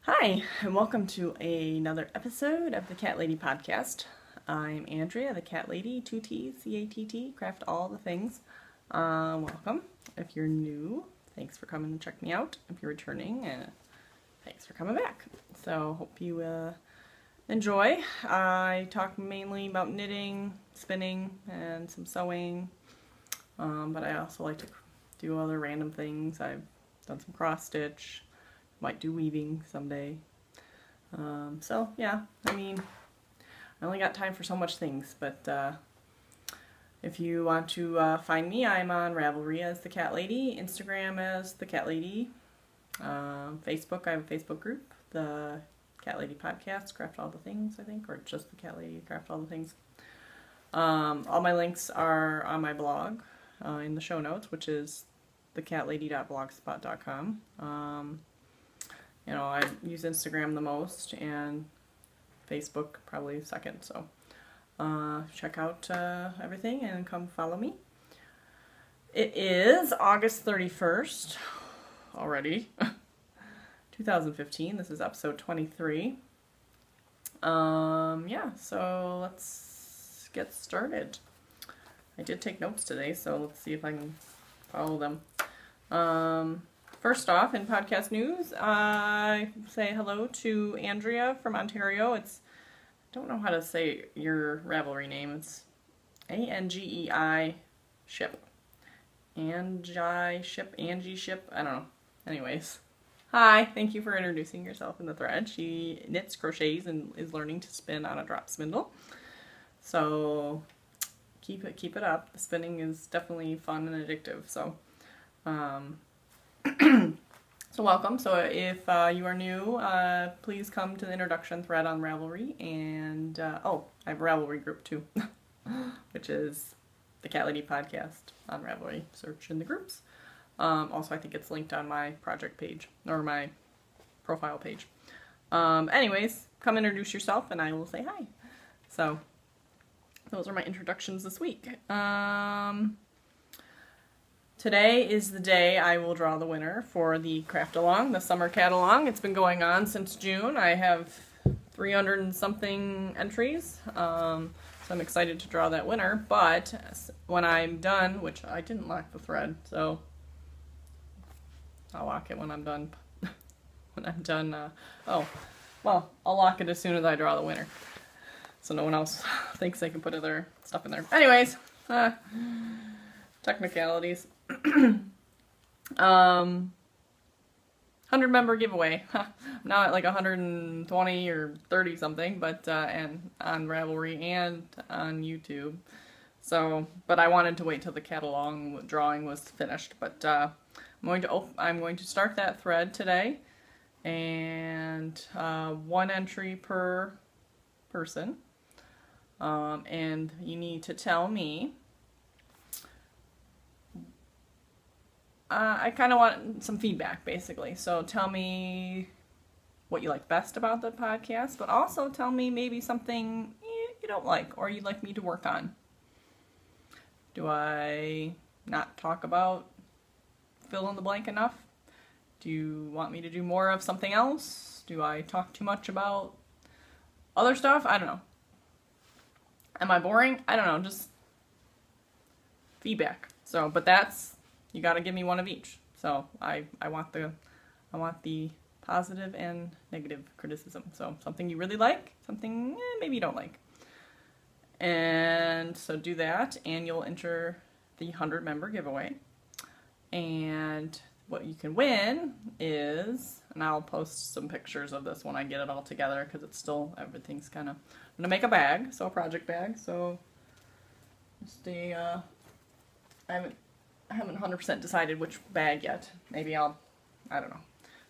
Hi, and welcome to another episode of the Cat Lady Podcast. I'm Andrea, the Cat Lady, 2T, CATT, craft all the things. Welcome. If you're new, thanks for coming to check me out. If you're returning, thanks for coming back. So, hope you enjoy. I talk mainly about knitting, spinning, and some sewing, but I also like to do other random things. I've done some cross stitch. Might do weaving someday. So yeah, I mean, I only got time for so much things, but if you want to find me, I'm on Ravelry as the Cat Lady, Instagram as the Cat Lady, Facebook, I have a Facebook group, the Cat Lady Podcast, Craft All the Things, I think, or just the Cat Lady, Craft All the Things. All my links are on my blog in the show notes, which is thecatlady.blogspot.com. You know, I use Instagram the most, and Facebook probably second, so check out everything and come follow me. It is August 31st already, 2015. This is episode 23. Yeah, so let's get started. I did take notes today, so let's see if I can follow them. First off, in podcast news, I say hello to Andrea from Ontario. I don't know how to say your Ravelry name. It's Angei Ship. Angie Ship, I don't know. Anyways, hi, thank you for introducing yourself in the thread. She knits, crochets, and is learning to spin on a drop spindle. So keep it up. The spinning is definitely fun and addictive. So so welcome. So if you are new, please come to the introduction thread on Ravelry, and I have a Ravelry group too, which is the Cat Lady Podcast on Ravelry. Search in the groups. Also, I think it's linked on my project page or my profile page. Anyways, come introduce yourself, and I will say hi. So those are my introductions this week. Today is the day I will draw the winner for the Craft Along, the Summer Cat Along. It's been going on since June. I have 300 and something entries, so I'm excited to draw that winner. But when I'm done, which I didn't lock the thread, so I'll lock it when I'm done. When I'm done, I'll lock it as soon as I draw the winner, so no one else thinks they can put other stuff in there. Anyways, technicalities. 100 member giveaway. I'm now at like 120 or 30 something, but and on Ravelry and on YouTube. So, but I wanted to wait till the catalog drawing was finished. But I'm going to start that thread today, and one entry per person. And you need to tell me. I kind of want some feedback, basically. So tell me what you like best about the podcast, but also tell me maybe something you don't like or you'd like me to work on. Do I not talk about fill in the blank enough? Do you want me to do more of something else? Do I talk too much about other stuff? I don't know. Am I boring? I don't know. Just feedback. So, but you got to give me one of each. So I want the positive and negative criticism. So something you really like, something maybe you don't like. And so do that, and you'll enter the 100 member giveaway. And what you can win is, and I'll post some pictures of this when I get it all together, because it's still, everything's kind of, I'm going to make a bag, so a project bag. So just I haven't 100% decided which bag yet. Maybe I don't know.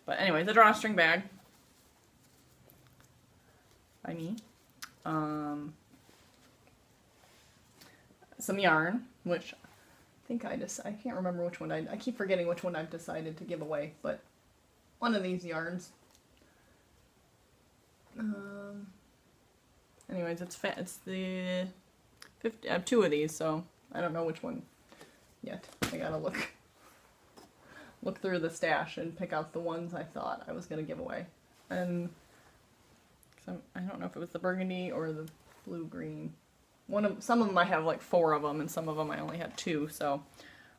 But anyways, a drawstring bag by me. Some yarn, which I think I can't remember which one I keep forgetting which one I've decided to give away, but one of these yarns. Anyways, it's the 50, I have two of these, so I don't know which one yet. I gotta look through the stash and pick out the ones I thought I was gonna give away. and I don't know if it was the burgundy or the blue-green. Some of them I have like 4 of them, and some of them I only had 2, so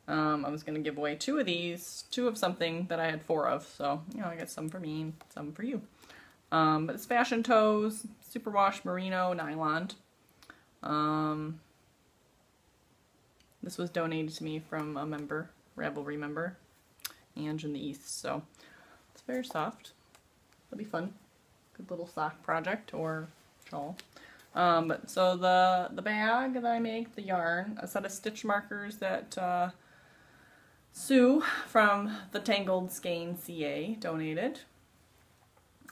I was going to give away 2 of these, 2 of something that I had 4 of, so, you know, I got some for me and some for you. But it's Fashion Toes, Superwash Merino Nylon. This was donated to me from a member, Ravelry member, Ange in the East, so it's very soft. It'll be fun. Good little sock project or shawl. So the bag that I make, the yarn, a set of stitch markers that Sue from the Tangled Skein CA donated.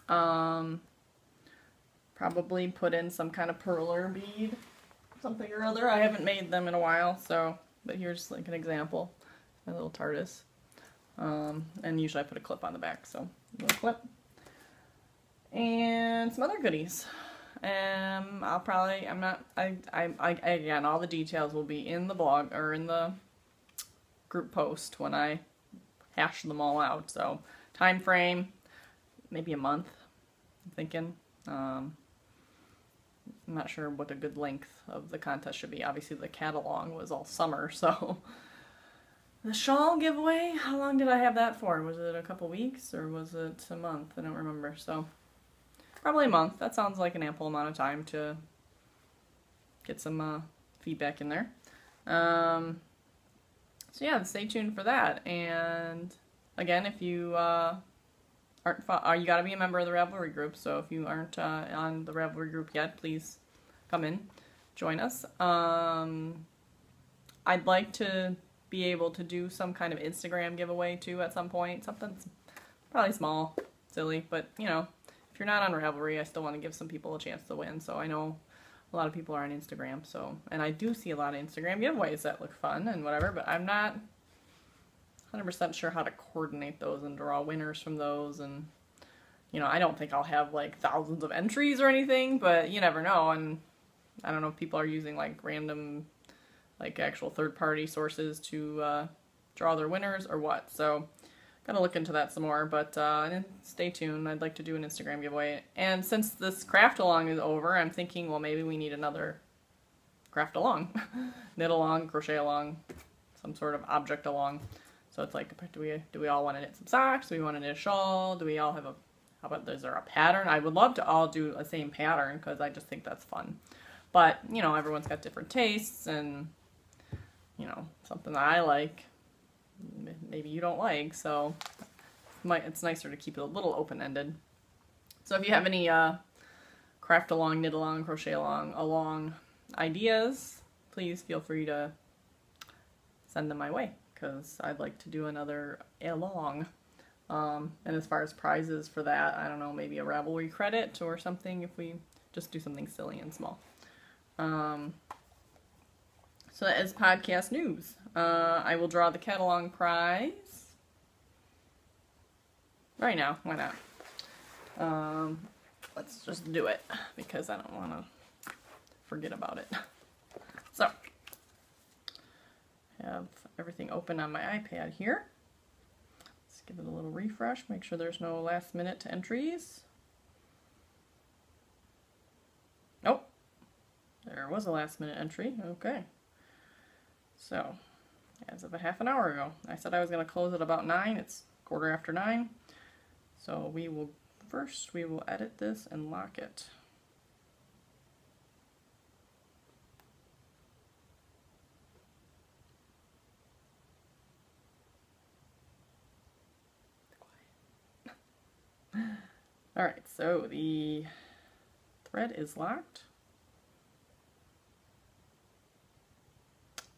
Probably put in some kind of perler bead, something or other. I haven't made them in a while, so, but here's like an example. My little TARDIS. And usually I put a clip on the back, so a little clip. And some other goodies. Again, all the details will be in the blog, or in the group post when I hash them all out. So, time frame, maybe a month, I'm thinking. I'm not sure what a good length of the contest should be. Obviously the catalog was all summer, so. The shawl giveaway, how long did I have that for? Was it a couple weeks, or was it a month? I don't remember, so. Probably a month. That sounds like an ample amount of time to get some feedback in there. So yeah, stay tuned for that. And again, if you aren't, you got to be a member of the Ravelry group. So if you aren't on the Ravelry group yet, please come in, join us. I'd like to be able to do some kind of Instagram giveaway too at some point. Something probably small, silly, but you know. If you're not on Ravelry, I still want to give some people a chance to win. So I know a lot of people are on Instagram, so, and I do see a lot of Instagram giveaways that look fun and whatever, but I'm not 100% sure how to coordinate those and draw winners from those. And, you know, I don't think I'll have like thousands of entries or anything, but you never know. And I don't know if people are using like random, like actual third-party sources to draw their winners or what. So gotta look into that some more, but stay tuned. I'd like to do an Instagram giveaway. And since this craft along is over, I'm thinking, well, maybe we need another craft along. Knit along, crochet along, some sort of object along. So it's like, do we all want to knit some socks? Do we want to knit a shawl? Do we all have a, how about, is there a pattern? I would love to all do the same pattern, because I just think that's fun. But, you know, everyone's got different tastes, and, you know, something that I like, maybe you don't like, so it's nicer to keep it a little open-ended. So if you have any craft along, knit along, crochet along ideas, please feel free to send them my way, because I'd like to do another along. And as far as prizes for that, I don't know, maybe a Ravelry credit or something if we just do something silly and small. So that is podcast news. I will draw the catalog prize right now. Why not? Let's just do it, because I don't want to forget about it. So, have everything open on my iPad here. Let's give it a little refresh, make sure there's no last minute entries. Oh, there was a last minute entry. Okay. So, as of a half an hour ago, I said I was going to close at about 9. It's 9:15. So we will edit this and lock it. Alright, so the thread is locked.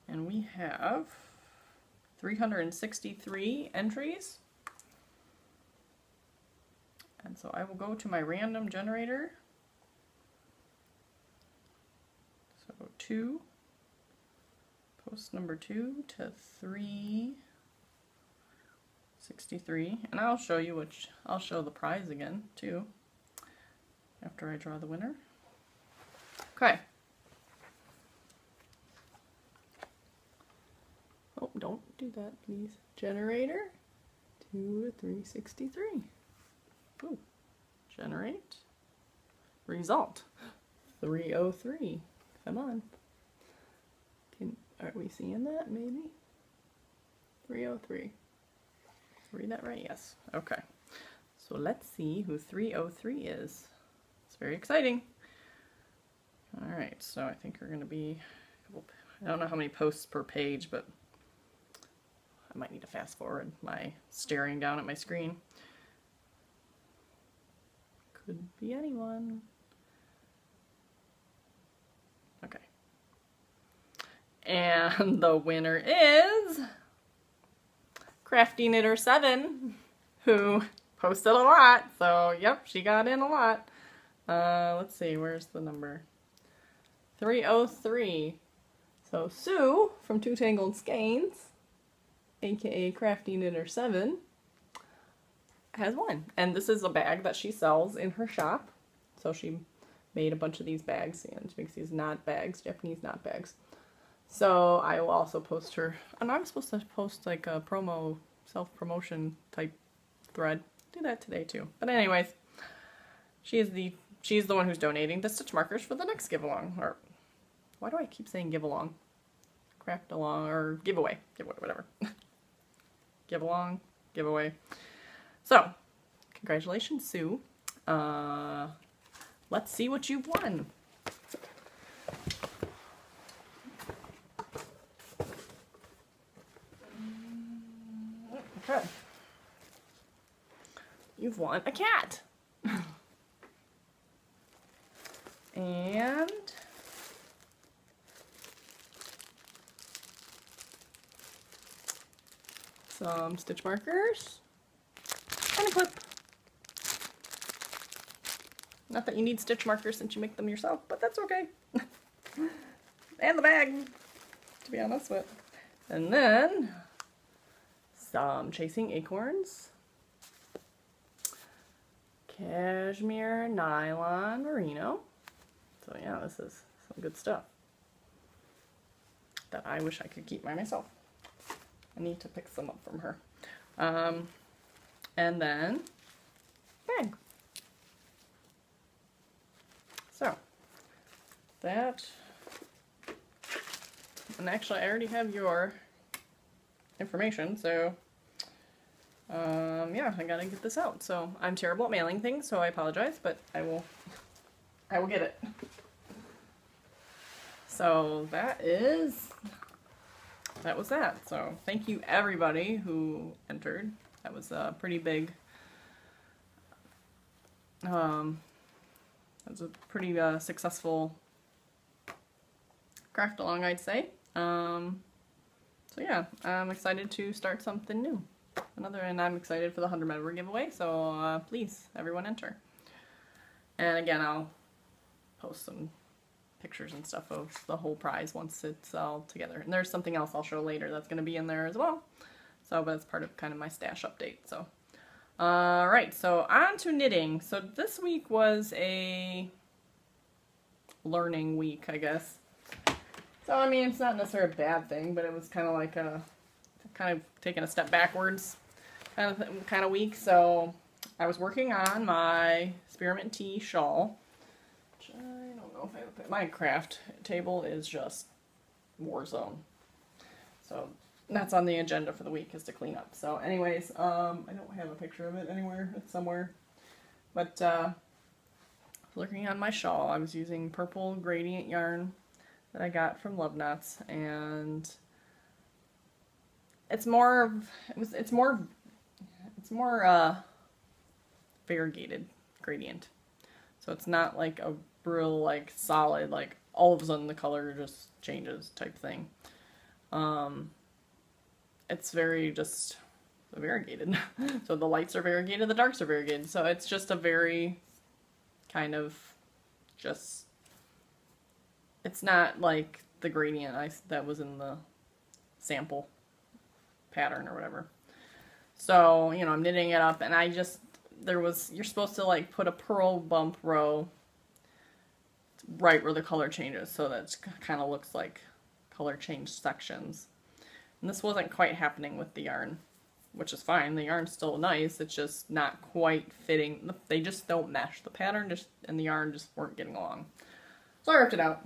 And we have 363 entries. And so I will go to my random generator. So 2, post number 2 to 363. And I'll show you I'll show the prize again too, after I draw the winner. Okay. Oh, don't do that, please. Generator 2 to 363. Ooh, Generate. Result. 303. Come on. Are we seeing that, maybe? 303. Read that right? Yes. Okay. So let's see who 303 is. It's very exciting. Alright, so I think we're going to be... I don't know how many posts per page, but I might need to fast forward my staring down at my screen. Could be anyone. Okay. And the winner is Crafty Knitter 7, who posted a lot. So, yep, she got in a lot. Let's see, where's the number? 303. So Sue from Two Tangled Skeins, aka Crafty Knitter 7, has won. And this is a bag that she sells in her shop. So she made a bunch of these bags, and she makes these knot bags, Japanese knot bags. So I will also post her, and I'm supposed to post like a promo, self-promotion type thread. Do that today too. But anyways, she's the one who's donating the stitch markers for the next give-along. Or why do I keep saying give-along? Craft along, or giveaway. Giveaway, whatever. Give-along, giveaway. So, congratulations, Sue. Let's see what you've won. Okay. You've won a cat. And some stitch markers and a clip. Not that you need stitch markers since you make them yourself, but that's okay. And the bag, to be honest with. And then some Chasing Acorns, cashmere, nylon, merino. So yeah, this is some good stuff that I wish I could keep by myself. I need to pick some up from her. And then bag. So that, and actually I already have your information, so yeah, I gotta get this out. So I'm terrible at mailing things, so I apologize, but I will get it. So that was that. So thank you everybody who entered. That was a pretty big, that was a pretty successful craft along, I'd say. So yeah, I'm excited to start something new. And I'm excited for the 100 member giveaway, so please, everyone enter. And again, I'll post some pictures and stuff of the whole prize once it's all together. And there's something else I'll show later that's going to be in there as well. So, but it's part of kind of my stash update. So, alright, so on to knitting. So this week was a learning week, I guess. So, I mean, it's not necessarily a bad thing, but it was kind of like a, kind of taking a step backwards kind of week. So, I was working on my Spearmint Tea shawl. Which I don't know if I have, my craft table is just war zone. So, that's on the agenda for the week, is to clean up. So, anyways, I don't have a picture of it anywhere. It's somewhere. But, working on my shawl, I was using purple gradient yarn that I got from Love Knots, and it's more variegated gradient. So it's not like a real like solid, like all of a sudden the color just changes type thing. It's very just variegated. So the lights are variegated, the darks are variegated. So it's just a very kind of just, it's not like the gradient that was in the sample pattern or whatever. So, you know, I'm knitting it up, and you're supposed to like put a purl bump row right where the color changes, so that kind of looks like color change sections. And this wasn't quite happening with the yarn. which is fine. The yarn's still nice. It's just not quite fitting. They just don't mesh. The pattern and the yarn just weren't getting along. So I ripped it out.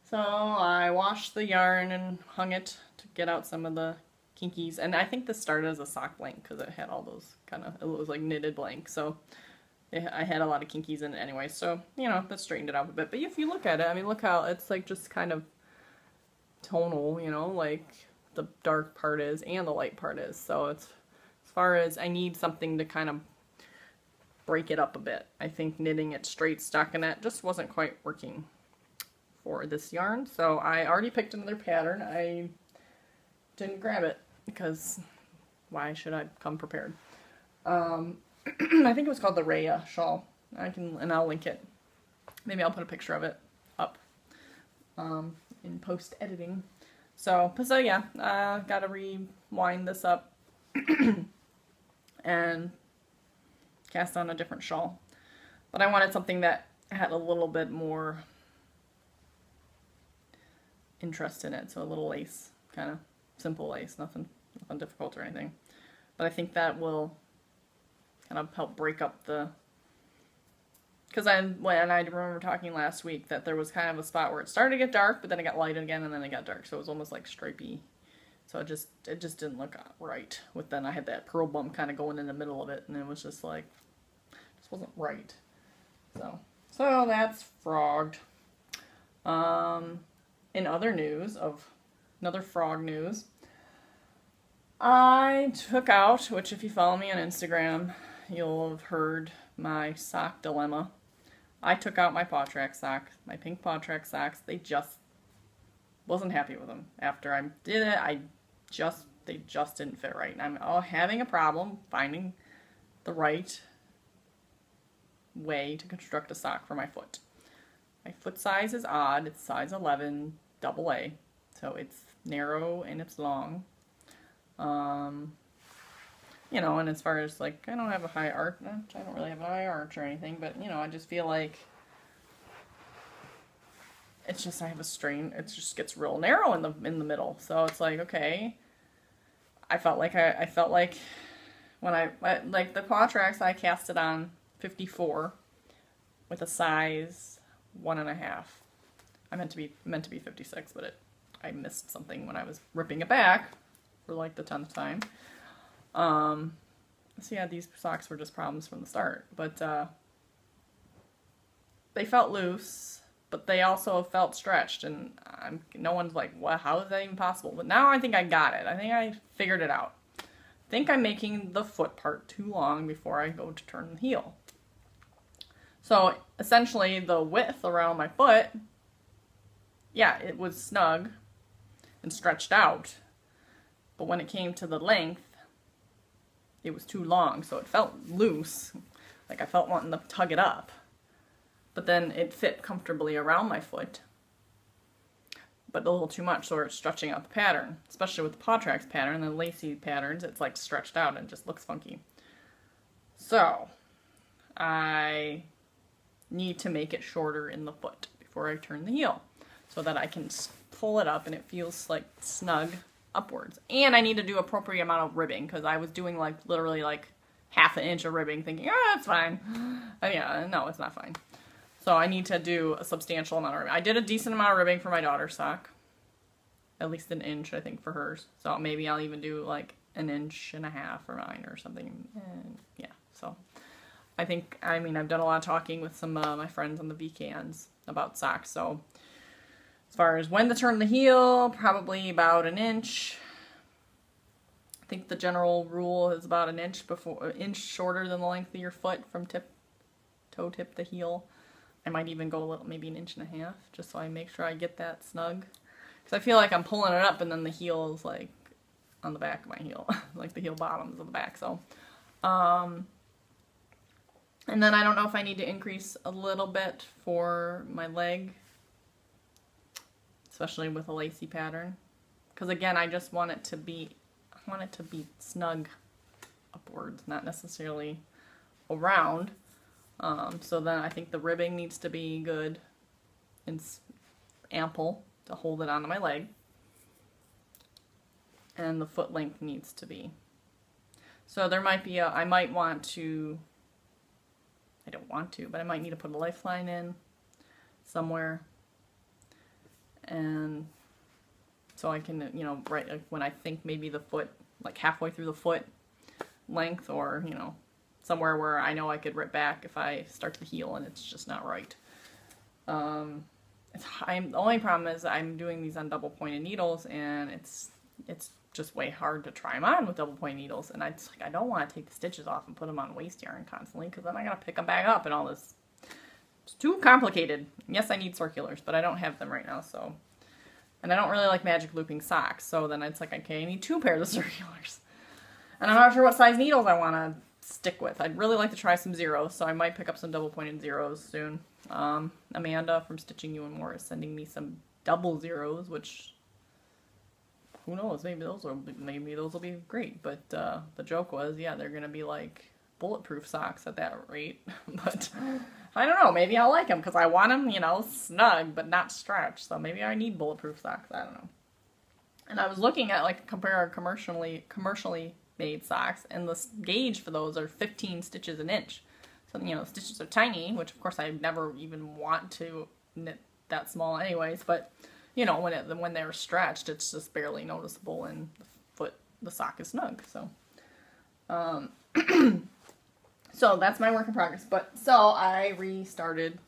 So I washed the yarn and hung it to get out some of the kinkies. And I think this started as a sock blank because it had all those it was like knitted blank. So I had a lot of kinkies in it anyway. So, you know, that straightened it out a bit. But if you look at it, I mean, look how it's like just kind of tonal, you know, like the dark part is and the light part is. So it's, as far as I need something to kind of break it up a bit. I think knitting it straight stockinette just wasn't quite working for this yarn. So I already picked another pattern. I didn't grab it because why should I come prepared? I think it was called the Raya shawl. I'll link it. Maybe I'll put a picture of it up in post editing. So yeah, gotta rewind this up and cast on a different shawl. But I wanted something that had a little bit more interest in it, so a little lace, kind of simple lace, nothing difficult or anything. But I think that will kind of help break up the, because I remember talking last week that there was kind of a spot where it started to get dark, but then it got light again, and then it got dark, so it was almost like stripey. So it just didn't look right. With then I had that pearl bump kind of going in the middle of it, and it was just like, just wasn't right. So that's frogged. In other news of another frog news, I took out, which if you follow me on Instagram, you'll have heard my sock dilemma. I took out my paw track sock, my pink paw track socks. They just wasn't happy with them. After I did it, they just didn't fit right. And I'm having a problem finding the right way to construct a sock for my foot. My foot size is odd. It's size 11 double A. So it's narrow and it's long. You know, and as far as like, I don't have a high arch. I don't really have a high arch or anything, but you know, I just feel like it's just, I have a strain. It just gets real narrow in the middle. So it's like, okay. I felt like when I like the paw tracks, I cast it on 54 with a size 1.5. I meant to be 56, but I missed something when I was ripping it back for like the 10th time. So yeah, these socks were just problems from the start, but they felt loose, but they also felt stretched, and no one's like, well, how is that even possible? But now I think I got it. I think I figured it out. I think I'm making the foot part too long before I go to turn the heel. So essentially the width around my foot, yeah, it was snug and stretched out, but when it came to the length, it was too long, so it felt loose, like I felt wanting to tug it up. But then it fit comfortably around my foot, but a little too much, so it's stretching out the pattern. Especially with the paw tracks pattern and lacy patterns, it's like stretched out and just looks funky. So I need to make it shorter in the foot before I turn the heel, so that I can pull it up and it feels like snug upwards. And I need to do appropriate amount of ribbing, because I was doing like literally like half an inch of ribbing thinking, it's fine. And yeah, no, it's not fine. So I need to do a substantial amount of ribbing. I did a decent amount of ribbing for my daughter's sock. At least an inch, I think, for hers. So maybe I'll even do like 1.5 inches for mine or something. And yeah, so I think, I mean, I've done a lot of talking with some of my friends on the VKNs about socks. So as far as when to turn the heel, probably about 1 inch. I think the general rule is about 1 inch shorter than the length of your foot from toe tip to heel. I might even go a little, maybe 1.5 inches, just so I make sure I get that snug. Because I feel like I'm pulling it up and then the heel is like on the back of my heel, like the heel bottoms of the back. So, and then I don't know if I need to increase a little bit for my leg, especially with a lacy pattern. Because again, I just want it to be, snug upwards, not necessarily around. So then I think the ribbing needs to be good and ample to hold it onto my leg. and the foot length needs to be. So there might be I might want to, I don't want to, but I might need to put a lifeline in somewhere. And so I can, you know, right, like when I think maybe the foot, like halfway through the foot length, or, you know, somewhere where I know I could rip back if I start to heel and it's just not right. The only problem is I'm doing these on double pointed needles, and it's just way hard to try them on with double pointed needles, and I don't want to take the stitches off and put them on waste yarn constantly, because then I gotta pick them back up and all this. It's too complicated. Yes, I need circulars, but I don't have them right now, so. And I don't really like magic looping socks, so then it's like, okay, I need 2 pairs of circulars. And I'm not sure what size needles I want to stick with. I'd really like to try some zeros, so I might pick up some double pointed zeros soon. Amanda from Stitching You and More is sending me some double zeros, which, who knows, maybe those will be great. But the joke was, yeah, they're gonna be like bulletproof socks at that rate. But I don't know, maybe I'll like them because I want them, you know, snug but not stretched. So maybe I need bulletproof socks. I don't know. And I was looking at like compare commercially made socks, and the gauge for those are 15 stitches an inch. So, you know, stitches are tiny, which of course I never even want to knit that small anyways, but you know, when they're stretched, it's just barely noticeable, and the sock is snug. So so that's my work in progress. But so I restarted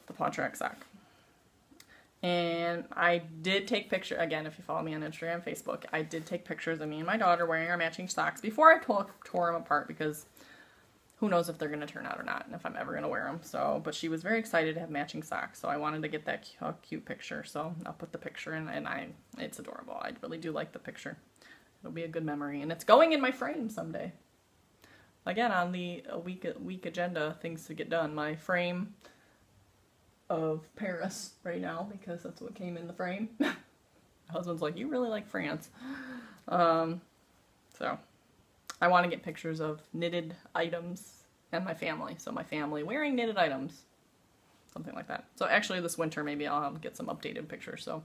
the paw track sock. And I did take pictures, again, if you follow me on Instagram, Facebook, I did take pictures of me and my daughter wearing our matching socks before I tore them apart, because who knows if they're going to turn out or not, and if I'm ever going to wear them. So, but she was very excited to have matching socks, so I wanted to get that cute picture, so I'll put the picture in, and it's adorable. I really do like the picture. It'll be a good memory, and it's going in my frame someday. Again, on the week agenda, things to get done. My frame of Paris right now, because that's what came in the frame. My husband's like, you really like France. So I want to get pictures of knitted items and my family. So my family wearing knitted items. Something like that. So actually this winter maybe I'll get some updated pictures. So,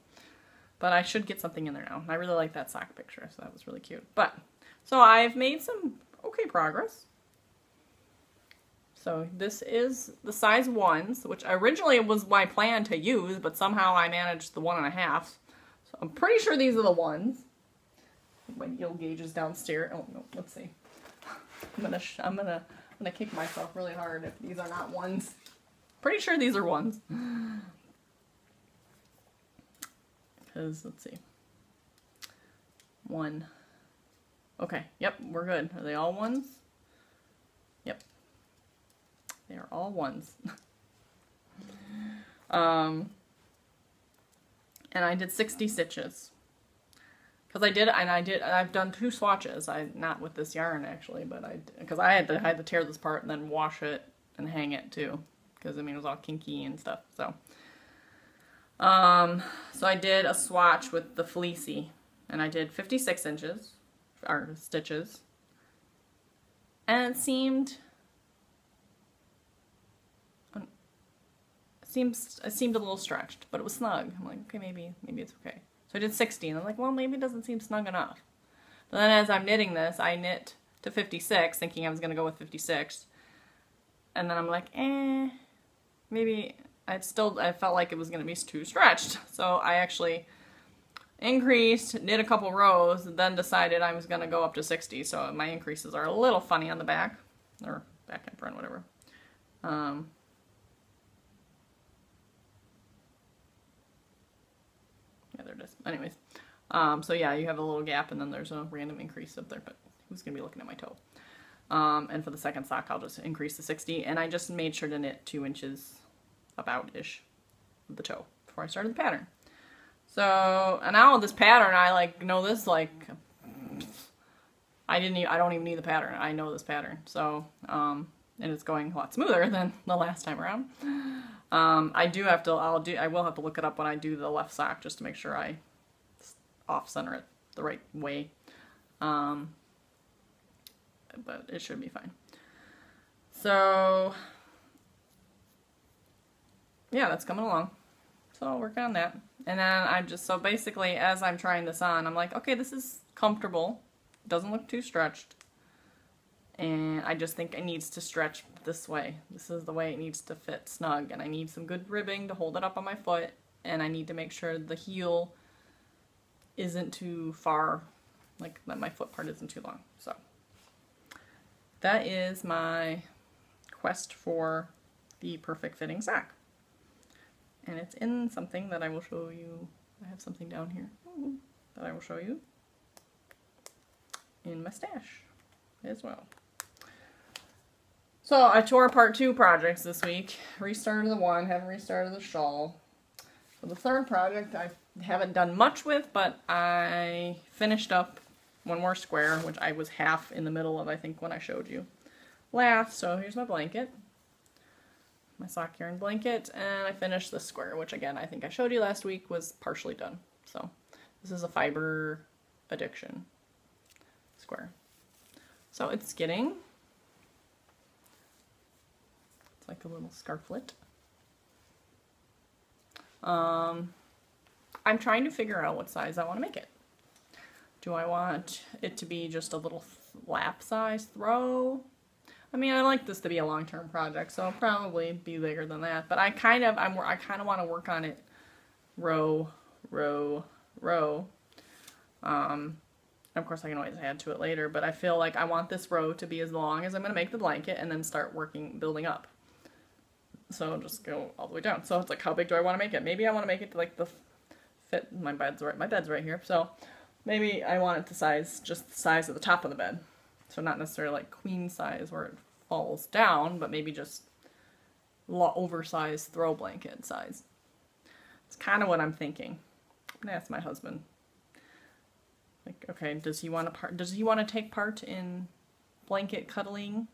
but I should get something in there now. I really like that sock picture, so that was really cute. But, so I've made some okay progress. So this is the size 1s, which originally was my plan to use, but somehow I managed the 1.5. So I'm pretty sure these are the 1s. My yield gauge is downstairs. Oh no, let's see. I'm gonna kick myself really hard if these are not 1s. Pretty sure these are 1s. Because let's see. 1. Okay. Yep, we're good. Are they all 1s? Yep. They are all 1s. And I did 60 stitches. Because I've done 2 swatches. Not with this yarn actually, but because I had to tear this part and then wash it and hang it too. Because I mean it was all kinky and stuff. So I did a swatch with the fleecy, and I did 56 inches, or stitches. And it seemed a little stretched, but it was snug. I'm like, okay, maybe it's okay. So I did 60, and I'm like, well, maybe it doesn't seem snug enough. But then as I'm knitting this, I knit to 56, thinking I was going to go with 56. And then I'm like, maybe I felt like it was going to be too stretched. So I actually increased, knit a couple rows, and then decided I was going to go up to 60. So my increases are a little funny on the back, or back and front, whatever. Yeah, there it is. Anyways, so yeah, you have a little gap, and then there's a random increase up there, but who's going to be looking at my toe? And for the second sock, I'll just increase to 60, and I just made sure to knit 2 inches about-ish of the toe before I started the pattern. So, and now this pattern, I like know this, like, I don't even need the pattern. I know this pattern. So, and it's going a lot smoother than the last time around. I will have to look it up when I do the left sock, just to make sure I off-center it the right way. But it should be fine. So, yeah, that's coming along. So working on that. And then so basically as I'm trying this on, I'm like, okay, this is comfortable. It doesn't look too stretched. And I just think it needs to stretch this way. This is the way it needs to fit snug. And I need some good ribbing to hold it up on my foot. And I need to make sure the heel isn't too far, like that my foot part isn't too long. So that is my quest for the perfect fitting sock. And it's in something that I will show you. I have something down here that I will show you in my stash as well. So I tore apart 2 projects this week. Restarted the one, haven't restarted the shawl. So the third project I haven't done much with, but I finished up one more square, which I was half in the middle of, I think, when I showed you last. So here's my blanket. My sock yarn blanket, and I finished the square, which again, I think I showed you last week, was partially done. So this is a fiber addiction square. So it's like a little scarflet. I'm trying to figure out what size I want to make it. Do I want it to be just a little lap size throw? I mean, I like this to be a long-term project, so I'll probably be bigger than that. But I kind of want to work on it row, row, row. Of course, I can always add to it later, but I feel like I want this row to be as long as I'm going to make the blanket and then start building up. So just go all the way down. So it's like, how big do I want to make it? Maybe I want to make it to like the fit. My bed's right here. So maybe I want it just the size of the top of the bed. So not necessarily like queen size where it falls down, but maybe just oversized throw blanket size. It's kind of what I'm thinking. I'm gonna ask my husband. Like, okay, does he want to take part in blanket cuddling,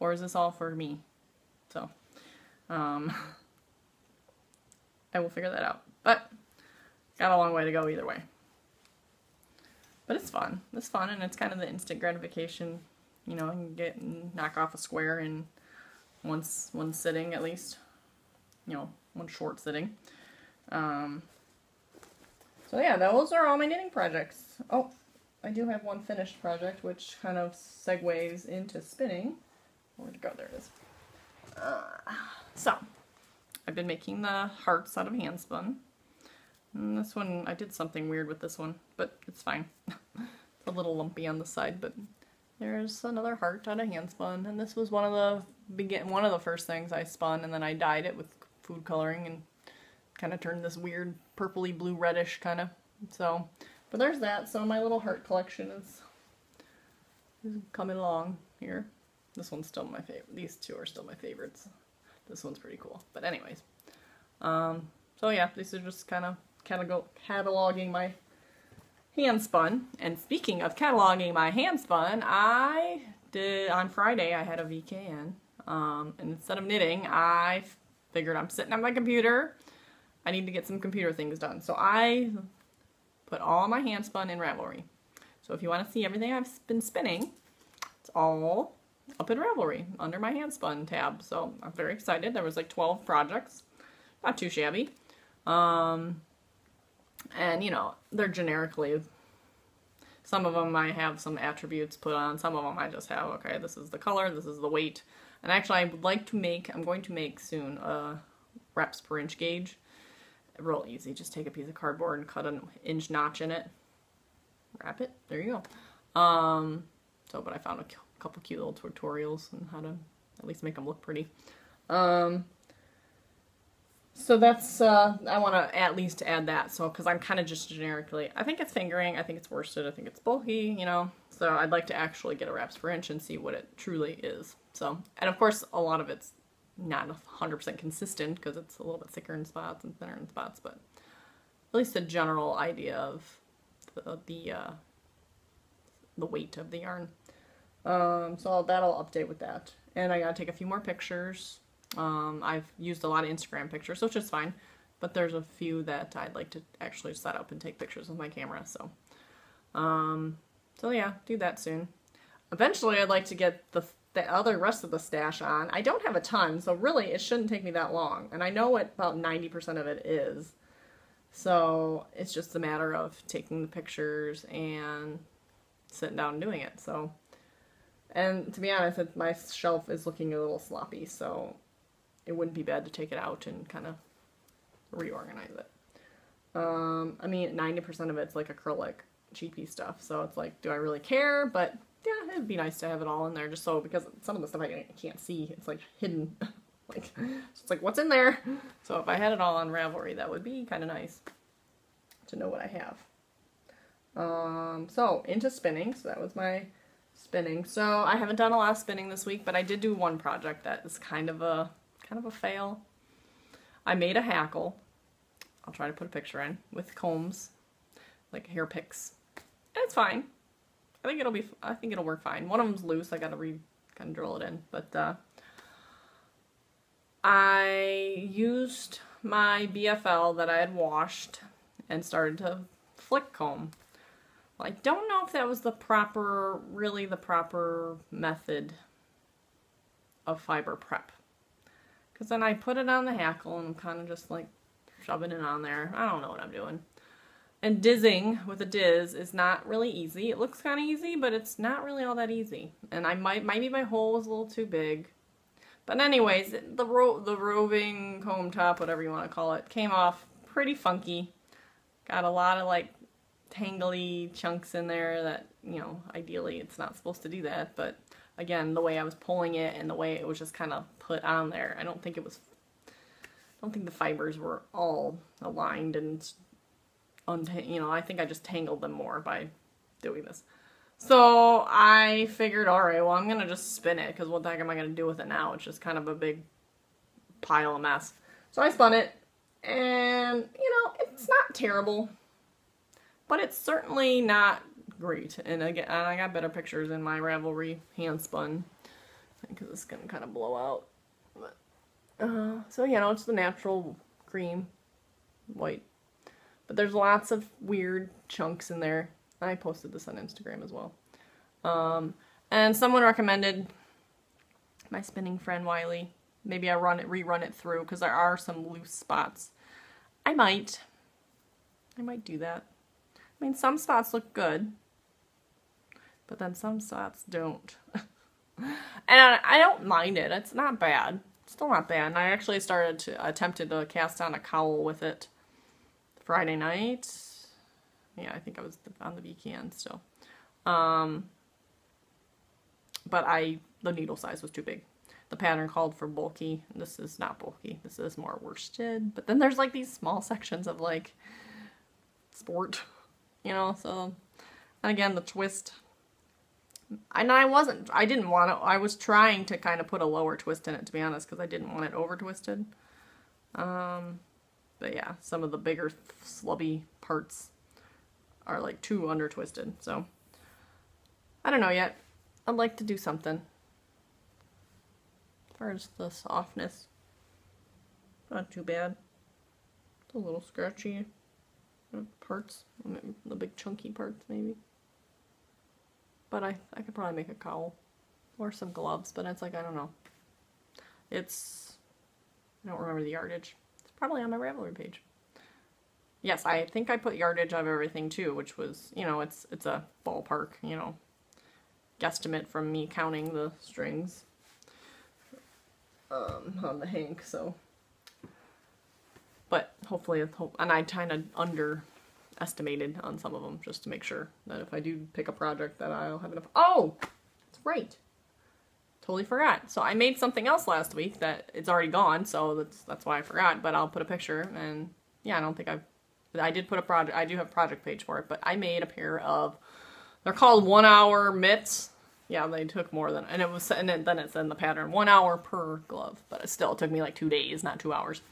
or is this all for me? So, I will figure that out. But got a long way to go either way. But it's fun. It's fun, and it's kind of the instant gratification. You know, you can knock off a square in one sitting at least. You know, one short sitting. So yeah, those are all my knitting projects. Oh, I do have one finished project, which kind of segues into spinning. Where'd it go? There it is. So, I've been making the hearts out of hand spun. And this one, I did something weird with this one, but it's fine. It's a little lumpy on the side, but there's another heart out of hand spun, and this was one of the first things I spun, and then I dyed it with food coloring and kind of turned this weird purpley blue reddish kind of. So, but there's that. So my little heart collection is coming along here. This one's still my favorite. These 2 are still my favorites. This one's pretty cool. But anyways, so yeah, these are just kind of cataloging my hand spun. And speaking of cataloging my hand spun, on Friday I had a VKN, and instead of knitting, I figured I'm sitting on my computer, I need to get some computer things done. So I put all my hand spun in Ravelry. So if you want to see everything I've been spinning, it's all up in Ravelry under my hand spun tab. So I'm very excited. There was like 12 projects, not too shabby. And, you know, they're generically, some of them I have some attributes put on, some of them I just have, okay, this is the color, this is the weight. And actually I'm going to make soon a reps per inch gauge. Real easy, just take a piece of cardboard and cut an inch notch in it. Wrap it, there you go. But I found a couple cute little tutorials on how to at least make them look pretty. So that's, I want to at least add that, so, because I'm kind of just generically, I think it's fingering, I think it's worsted, I think it's bulky, you know, so I'd like to actually get a wraps per inch and see what it truly is. So, and of course, a lot of it's not 100% consistent, because it's a little bit thicker in spots and thinner in spots, but at least a general idea of the weight of the yarn. So that'll update with that. And I gotta take a few more pictures. I've used a lot of Instagram pictures, which is fine, but there's a few that I'd like to actually set up and take pictures with my camera, so. So yeah, do that soon. Eventually I'd like to get the the other rest of the stash on. I don't have a ton, so really it shouldn't take me that long. And I know what about 90% of it is. So it's just a matter of taking the pictures and sitting down and doing it. So, and to be honest, my shelf is looking a little sloppy, so it wouldn't be bad to take it out and kind of reorganize it. I mean, 90% of it's like acrylic, cheapy stuff, so it's like, do I really care? But yeah, it'd be nice to have it all in there, just so, because some of the stuff I can't see, it's like hidden. Like, it's like, what's in there? So if I had it all on Ravelry, that would be kind of nice to know what I have. So into spinning. So that was my spinning. So I haven't done a lot of spinning this week, but I did do one project that is kind of a fail. I made a hackle. I'll try to put a picture in with combs, like hair picks. And it's fine. I think it'll work fine. One of them's loose. I gotta kind of drill it in, but I used my BFL that I had washed and started to flick comb. Well, I don't know if that was really the proper method of fiber prep. Because then I put it on the hackle and I'm kind of just like shoving it on there. I don't know what I'm doing. And dizzing with a diz is not really easy. It looks kind of easy, but it's not really all that easy. And maybe my hole was a little too big. But anyways, the roving comb top, whatever you want to call it, came off pretty funky. Got a lot of like tangly chunks in there that, you know, ideally it's not supposed to do that. But again, the way I was pulling it and the way it was just kind of put on there, I don't think the fibers were all aligned and, you know, I think I just tangled them more by doing this. So I figured, alright, well, I'm going to just spin it, because what the heck am I going to do with it now? It's just kind of a big pile of mess. So I spun it, and, you know, it's not terrible, but it's certainly not great. And again, I got better pictures in my Ravelry hand spun, because it's going to kind of blow out. But, so, you know, it's the natural cream, white. But there's lots of weird chunks in there. I posted this on Instagram as well. And someone recommended, my spinning friend Wiley, maybe I rerun it through, because there are some loose spots. I might do that. I mean, some spots look good, but then some spots don't. And I don't mind it. It's not bad. It's still not bad. And I actually attempted to cast on a cowl with it Friday night. Yeah, I think I was on the V-can still. But the needle size was too big. The pattern called for bulky. This is not bulky. This is more worsted. But then there's like these small sections of like sport, you know, so. And again, the twist. And I was trying to kind of put a lower twist in it, to be honest, because I didn't want it over twisted. But yeah, some of the bigger slubby parts are like too under twisted, so I don't know yet. I'd like to do something. As far as the softness, not too bad. It's a little scratchy parts, the big chunky parts maybe. But I could probably make a cowl or some gloves, but it's like, I don't know. I don't remember the yardage. It's probably on my Ravelry page. Yes, I think I put yardage of everything too, which was, you know, it's a ballpark, you know, guesstimate from me counting the strings on the hank, so. But hopefully, and I kind of underestimated on some of them, just to make sure that if I do pick a project that I'll have enough. Oh, that's right. Totally forgot. So I made something else last week that it's already gone, so that's why I forgot, but I'll put a picture, and yeah, I don't think I did put a project, I do have a project page for it, but I made a pair of, they're called 1 hour mitts. Yeah, they took more than, and then it said in the pattern, 1 hour per glove, but it took me like 2 days, not 2 hours.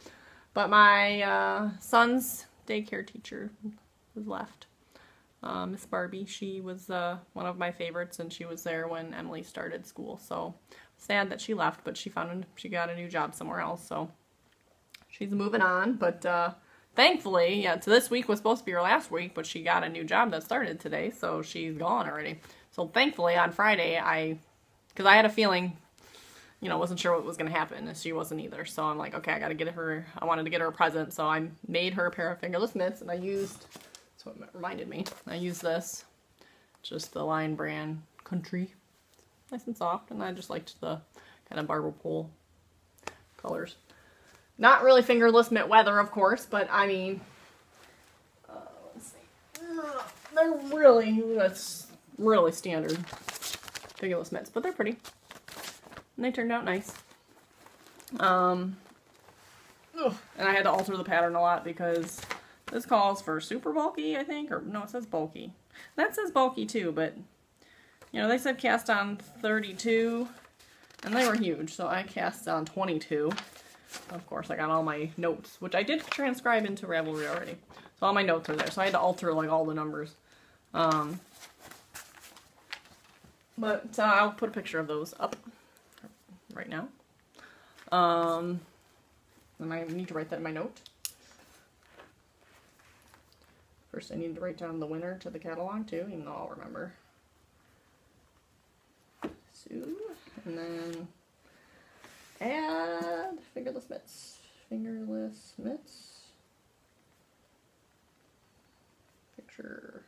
But my son's daycare teacher was left. Miss Barbie, she was one of my favorites, and she was there when Emily started school, so sad that she left, but she got a new job somewhere else, so she's moving on, but thankfully, yeah, so this week was supposed to be her last week, but she got a new job that started today, so she's gone already. So thankfully, on Friday, I because I had a feeling, you know, wasn't sure what was going to happen, and she wasn't either. So I'm like, okay, I wanted to get her a present, so I made her a pair of fingerless mitts, and I used, that's what it reminded me, I used this, just the Lion brand Country, nice and soft, and I just liked the kind of barber pole colors. Not really fingerless mitt weather, of course, but I mean, let's see, they're really, that's really standard fingerless mitts, but they're pretty. And they turned out nice. And I had to alter the pattern a lot because this calls for super bulky, I think, or no, it says bulky. That says bulky too, but you know, they said cast on 32, and they were huge, so I cast on 22. Of course, I got all my notes, which I did transcribe into Ravelry already. So all my notes are there, so I had to alter like all the numbers. But I'll put a picture of those up right now. And I need to write that in my note. First I need to write down the winner to the catalog too, even though I'll remember. Sue, and then add fingerless mitts. Fingerless mitts. Picture.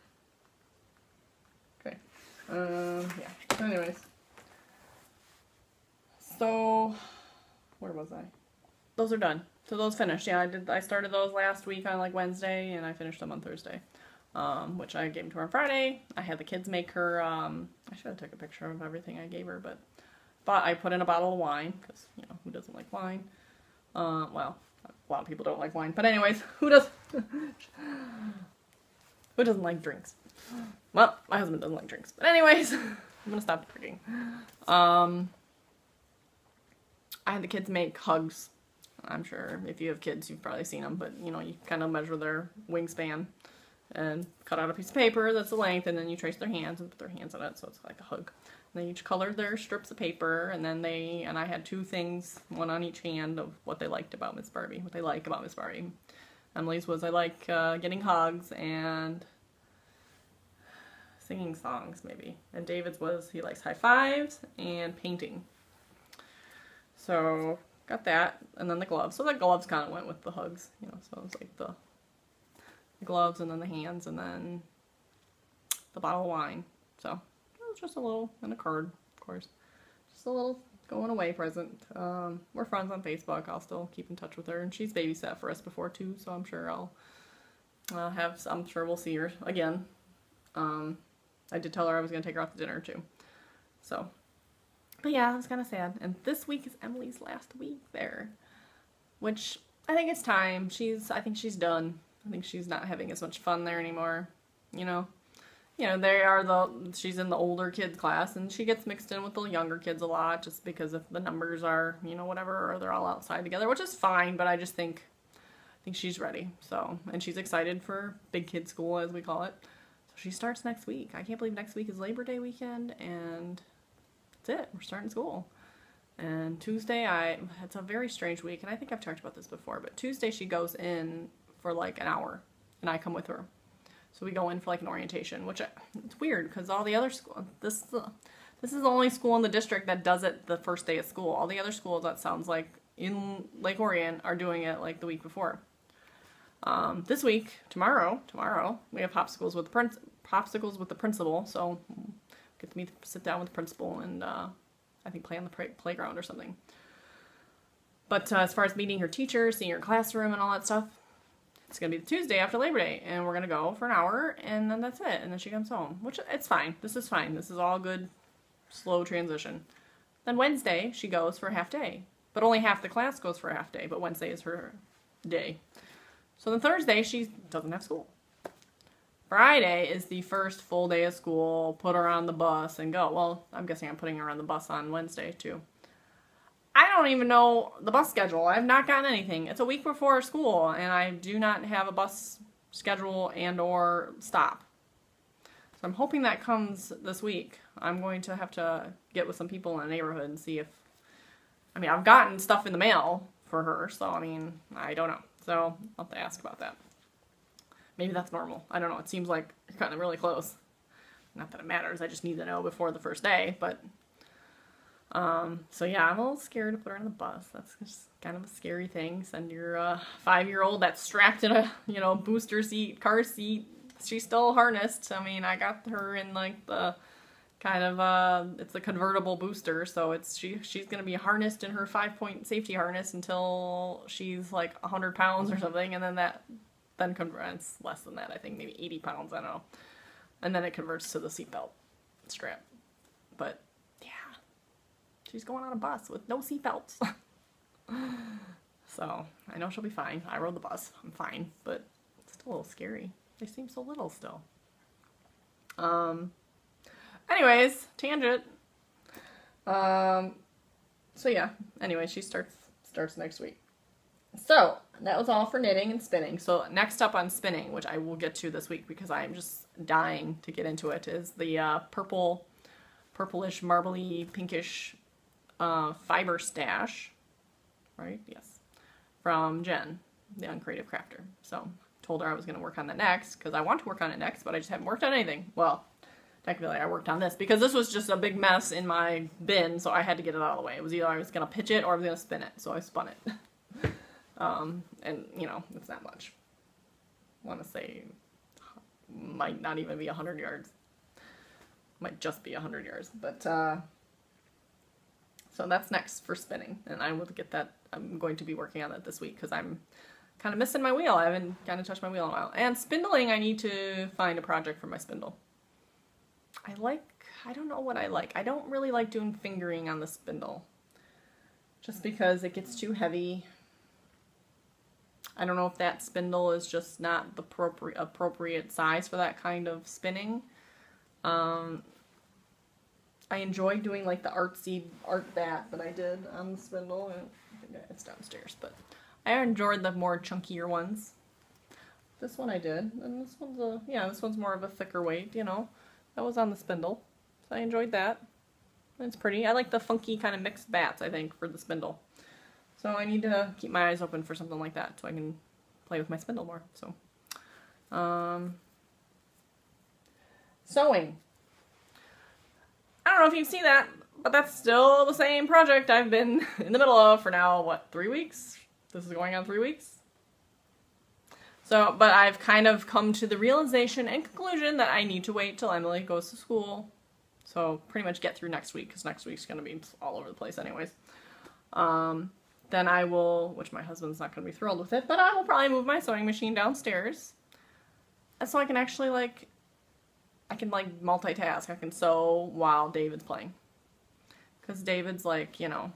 Okay. Yeah. So anyways. So, where was I? Those are done. So those finished. Yeah, I started those last week on like Wednesday, and I finished them on Thursday. Which I gave them to her on Friday. I had the kids make her, I should have took a picture of everything I gave her, but I put in a bottle of wine, because, you know, who doesn't like wine? Well, a lot of people don't like wine, but anyways, who doesn't like drinks? Well, my husband doesn't like drinks, but anyways, I'm gonna stop drinking. I had the kids make hugs. I'm sure if you have kids, you've probably seen them, but, you know, you kind of measure their wingspan and cut out a piece of paper that's the length, and then you trace their hands and put their hands on it, so it's like a hug. And they each colored their strips of paper, and then I had 2 things, one on each hand, of what they liked about Miss Barbie, what they like about Miss Barbie. Emily's was, I like getting hugs and singing songs, maybe. And David's was, he likes high fives and painting. So, got that, and then the gloves. So the gloves kind of went with the hugs, you know, so it was like the gloves, and then the hands, and then the bottle of wine. So, it was just a little, and a card, of course. Just a little going away present. We're friends on Facebook. I'll still keep in touch with her, and she's babysat for us before too, so I'm sure I'm sure we'll see her again. I did tell her I was going to take her out to dinner too. So, but yeah, it was kind of sad. And this week is Emily's last week there, which I think it's time. I think she's done. I think she's not having as much fun there anymore. You know, she's in the older kids class, and she gets mixed in with the younger kids a lot, just because if the numbers are, you know, whatever, or they're all outside together, which is fine. But I think she's ready. So, and she's excited for big kid school, as we call it. So she starts next week. I can't believe next week is Labor Day weekend, and that's it. We're starting school. And Tuesday, it's a very strange week, and I think I've talked about this before, but Tuesday she goes in for like an hour, and I come with her. So we go in for like an orientation, which it's weird, because all the other schools, this is the only school in the district that does it the first day of school. All the other schools, that sounds like, in Lake Orion are doing it like the week before. This week, tomorrow, we have popsicles with the principal, so get to sit down with the principal and I think play on the playground or something. But as far as meeting her teacher, seeing her classroom and all that stuff, it's going to be the Tuesday after Labor Day, and we're going to go for an hour, and then that's it, and then she comes home, which, it's fine. This is fine. This is all good, slow transition. Then Wednesday, she goes for a half day, but only half the class goes for a half day, but Wednesday is her day. So then Thursday, she doesn't have school. Friday is the first full day of school, put her on the bus and go. Well, I'm guessing I'm putting her on the bus on Wednesday, too. I don't even know the bus schedule. I've not gotten anything. It's a week before school, and I do not have a bus schedule and or stop. So I'm hoping that comes this week. I'm going to have to get with some people in the neighborhood and see if... I've gotten stuff in the mail for her, so, I don't know. So I'll have to ask about that. Maybe that's normal. I don't know. It seems like you're kind of really close. Not that it matters. I just need to know before the first day, but So yeah, I'm a little scared to put her on the bus. That's just kind of a scary thing. Send your 5-year-old that's strapped in a, booster seat, car seat. She's still harnessed. I mean, I got her in like the kind of it's a convertible booster, so she's gonna be harnessed in her 5-point safety harness until she's like 100 pounds or something, and then converts less than that, I think maybe 80 pounds, I don't know, and then it converts to the seatbelt strap. But yeah, she's going on a bus with no seatbelts. So I know she'll be fine. I rode the bus, I'm fine, but it's still a little scary. They seem so little still. Anyways, tangent. So yeah, anyway, she starts next week. So, that was all for knitting and spinning. So, next up on spinning, which I will get to this week because I'm just dying to get into it, is the purplish, marbly, pinkish fiber stash. Right? Yes. From Jen, the Uncreative Crafter. So, told her I was going to work on that next because I want to work on it next, but I just haven't worked on anything. Well, technically I worked on this because this was just a big mess in my bin, so I had to get it out of the way. It was either I was going to pitch it or I was going to spin it, so I spun it. And, it's not much. I want to say, might not even be 100 yards. Might just be 100 yards, but, so that's next for spinning, and I will get that. I'm going to be working on that this week because I'm kind of missing my wheel. I haven't kind of touched my wheel in a while. And spindling, I need to find a project for my spindle. I don't know what I like. I don't really like doing fingering on the spindle. Just because it gets too heavy. I don't know if that spindle is just not the appropriate size for that kind of spinning. I enjoy doing like the artsy art bat that I did on the spindle. I think it's downstairs, but I enjoyed the more chunkier ones. This one I did, and this one's more of a thicker weight, That was on the spindle, so I enjoyed that. It's pretty. I like the funky kind of mixed bats, I think, for the spindle. So I need to keep my eyes open for something like that so I can play with my spindle more. So, sewing. I don't know if you see that, but that's still the same project I've been in the middle of for now, 3 weeks? This is going on 3 weeks? So, but I've kind of come to the realization and conclusion that I need to wait till Emily goes to school. So, pretty much get through next week, because next week's going to be all over the place anyways. Then I will, which my husband's not going to be thrilled with it, but I will probably move my sewing machine downstairs. And so I can actually, multitask. I can sew while David's playing. Because David's and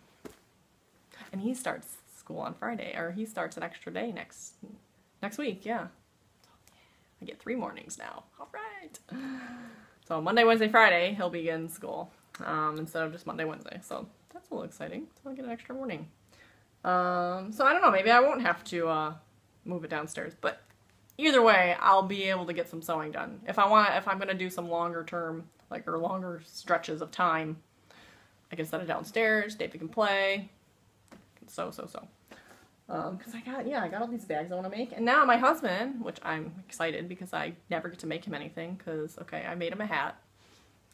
he starts school on Friday, or he starts an extra day next week, yeah. I get 3 mornings now. All right. So Monday, Wednesday, Friday, he'll begin school instead of just Monday, Wednesday. So that's a little exciting. So I'll get an extra morning. So I don't know. Maybe I won't have to move it downstairs. But either way, I'll be able to get some sewing done. If I'm gonna do some longer term, or longer stretches of time, I can set it downstairs. David can play. Can sew. Because I got all these bags I want to make. And now my husband, which I'm excited because I never get to make him anything because, okay, I made him a hat.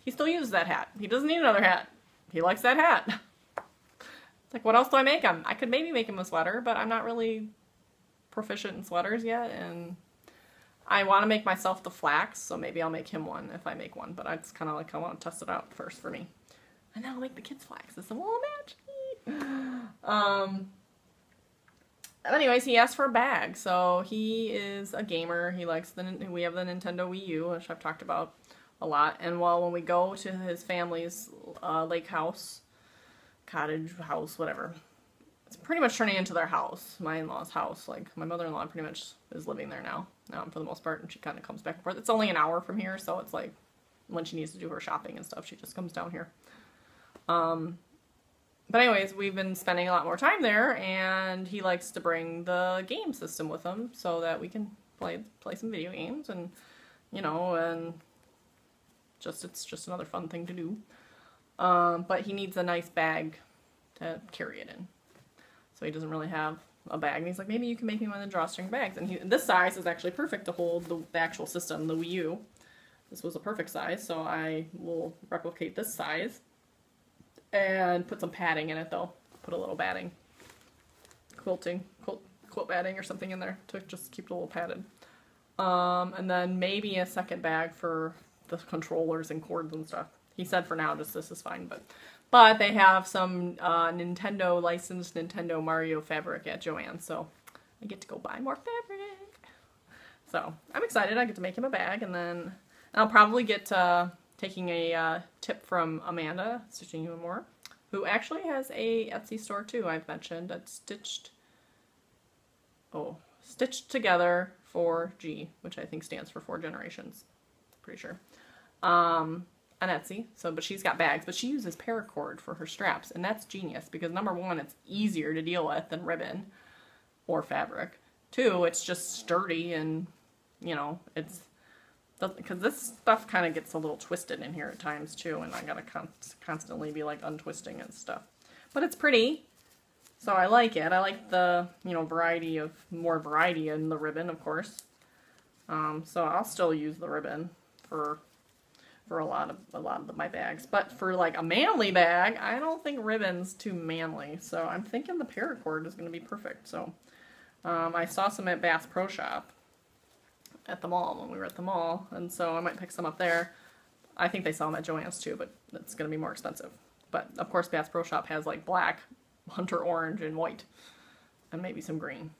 He still uses that hat. He doesn't need another hat. He likes that hat. It's like, what else do I make him? I could maybe make him a sweater, but I'm not really proficient in sweaters yet. And I want to make myself the flax, so maybe I'll make him one if I make one. But it's kind of I want to test it out first for me. And then I'll make the kids flax. It's a little magic. Anyways, he asked for a bag, so he is a gamer. He likes we have the Nintendo Wii U, which I've talked about a lot. And when we go to his family's lake house, cottage house, whatever, it's pretty much turning into their house, my in-law's house. My mother-in-law pretty much is living there now for the most part, and she kind of comes back and forth. It's only an hour from here, so it's when she needs to do her shopping and stuff, she just comes down here. But anyways, we've been spending a lot more time there, and he likes to bring the game system with him so that we can play some video games, and and it's just another fun thing to do. But he needs a nice bag to carry it in, so he doesn't really have a bag. And he's like, maybe you can make me one of the drawstring bags. And this size is actually perfect to hold the actual system, the Wii U. This was a perfect size, so I will replicate this size. And put some padding in it, though. Put a little batting. Quilt batting or something in there to just keep it a little padded. And then maybe a second bag for the controllers and cords and stuff. He said for now, just this is fine, but they have some Nintendo licensed Nintendo Mario fabric at Joann's, so I get to go buy more fabric. So I'm excited. I get to make him a bag, and then I'll probably get taking a tip from Amanda, Stitching You More, who actually has a Etsy store too. I've mentioned it's Stitched Together 4G, which I think stands for 4 generations. Pretty sure. On Etsy. But she's got bags, but she uses paracord for her straps, and that's genius because number one, it's easier to deal with than ribbon or fabric. Two, it's just sturdy, and it's because this stuff kind of gets a little twisted in here at times too, and I gotta constantly be like untwisting and stuff. But it's pretty, so I like it. I like the more variety in the ribbon, of course. So I'll still use the ribbon for a lot of my bags. But for like a manly bag, I don't think ribbon's too manly. So I'm thinking the paracord is going to be perfect. So I saw some at Bass Pro Shop at the mall when we were at the mall, and so I might pick some up there. I think they sell them at Joann's too, but it's going to be more expensive. But of course, Bass Pro Shop has like black, hunter orange, and white, and maybe some green,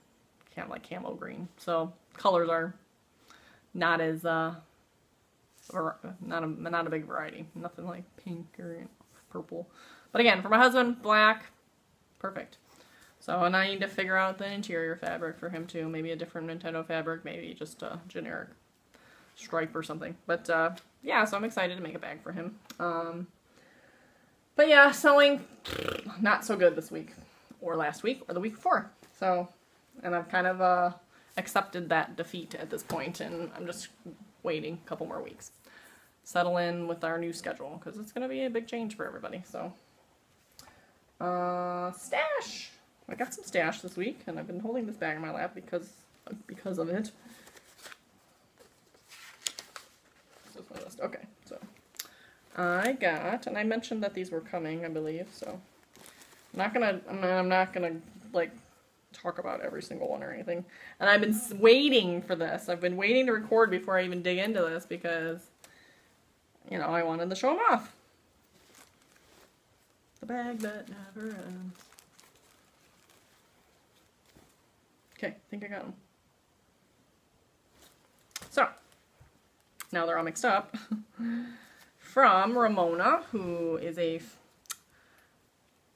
kind of like camo green. So colors are not as not a big variety. Nothing like pink or purple. But again, for my husband, black, perfect. So, and I need to figure out the interior fabric for him too. Maybe a different Nintendo fabric, maybe just a generic stripe or something. But yeah, so I'm excited to make a bag for him. But yeah, sewing, not so good this week, or last week, or the week before. So, and I've kind of accepted that defeat at this point, and I'm just waiting a couple more weeks. Settle in with our new schedule, because it's going to be a big change for everybody. So, stash. I got some stash this week, and I've been holding this bag in my lap because of it. This is my list. Okay, so I got, and I mentioned that these were coming, I believe. So I'm not gonna like talk about every single one or anything. And I've been waiting for this. I've been waiting to record before I even dig into this because I wanted to show them off. The bag that never ends. Okay, I think I got them. So, now they're all mixed up. From Ramona, who is a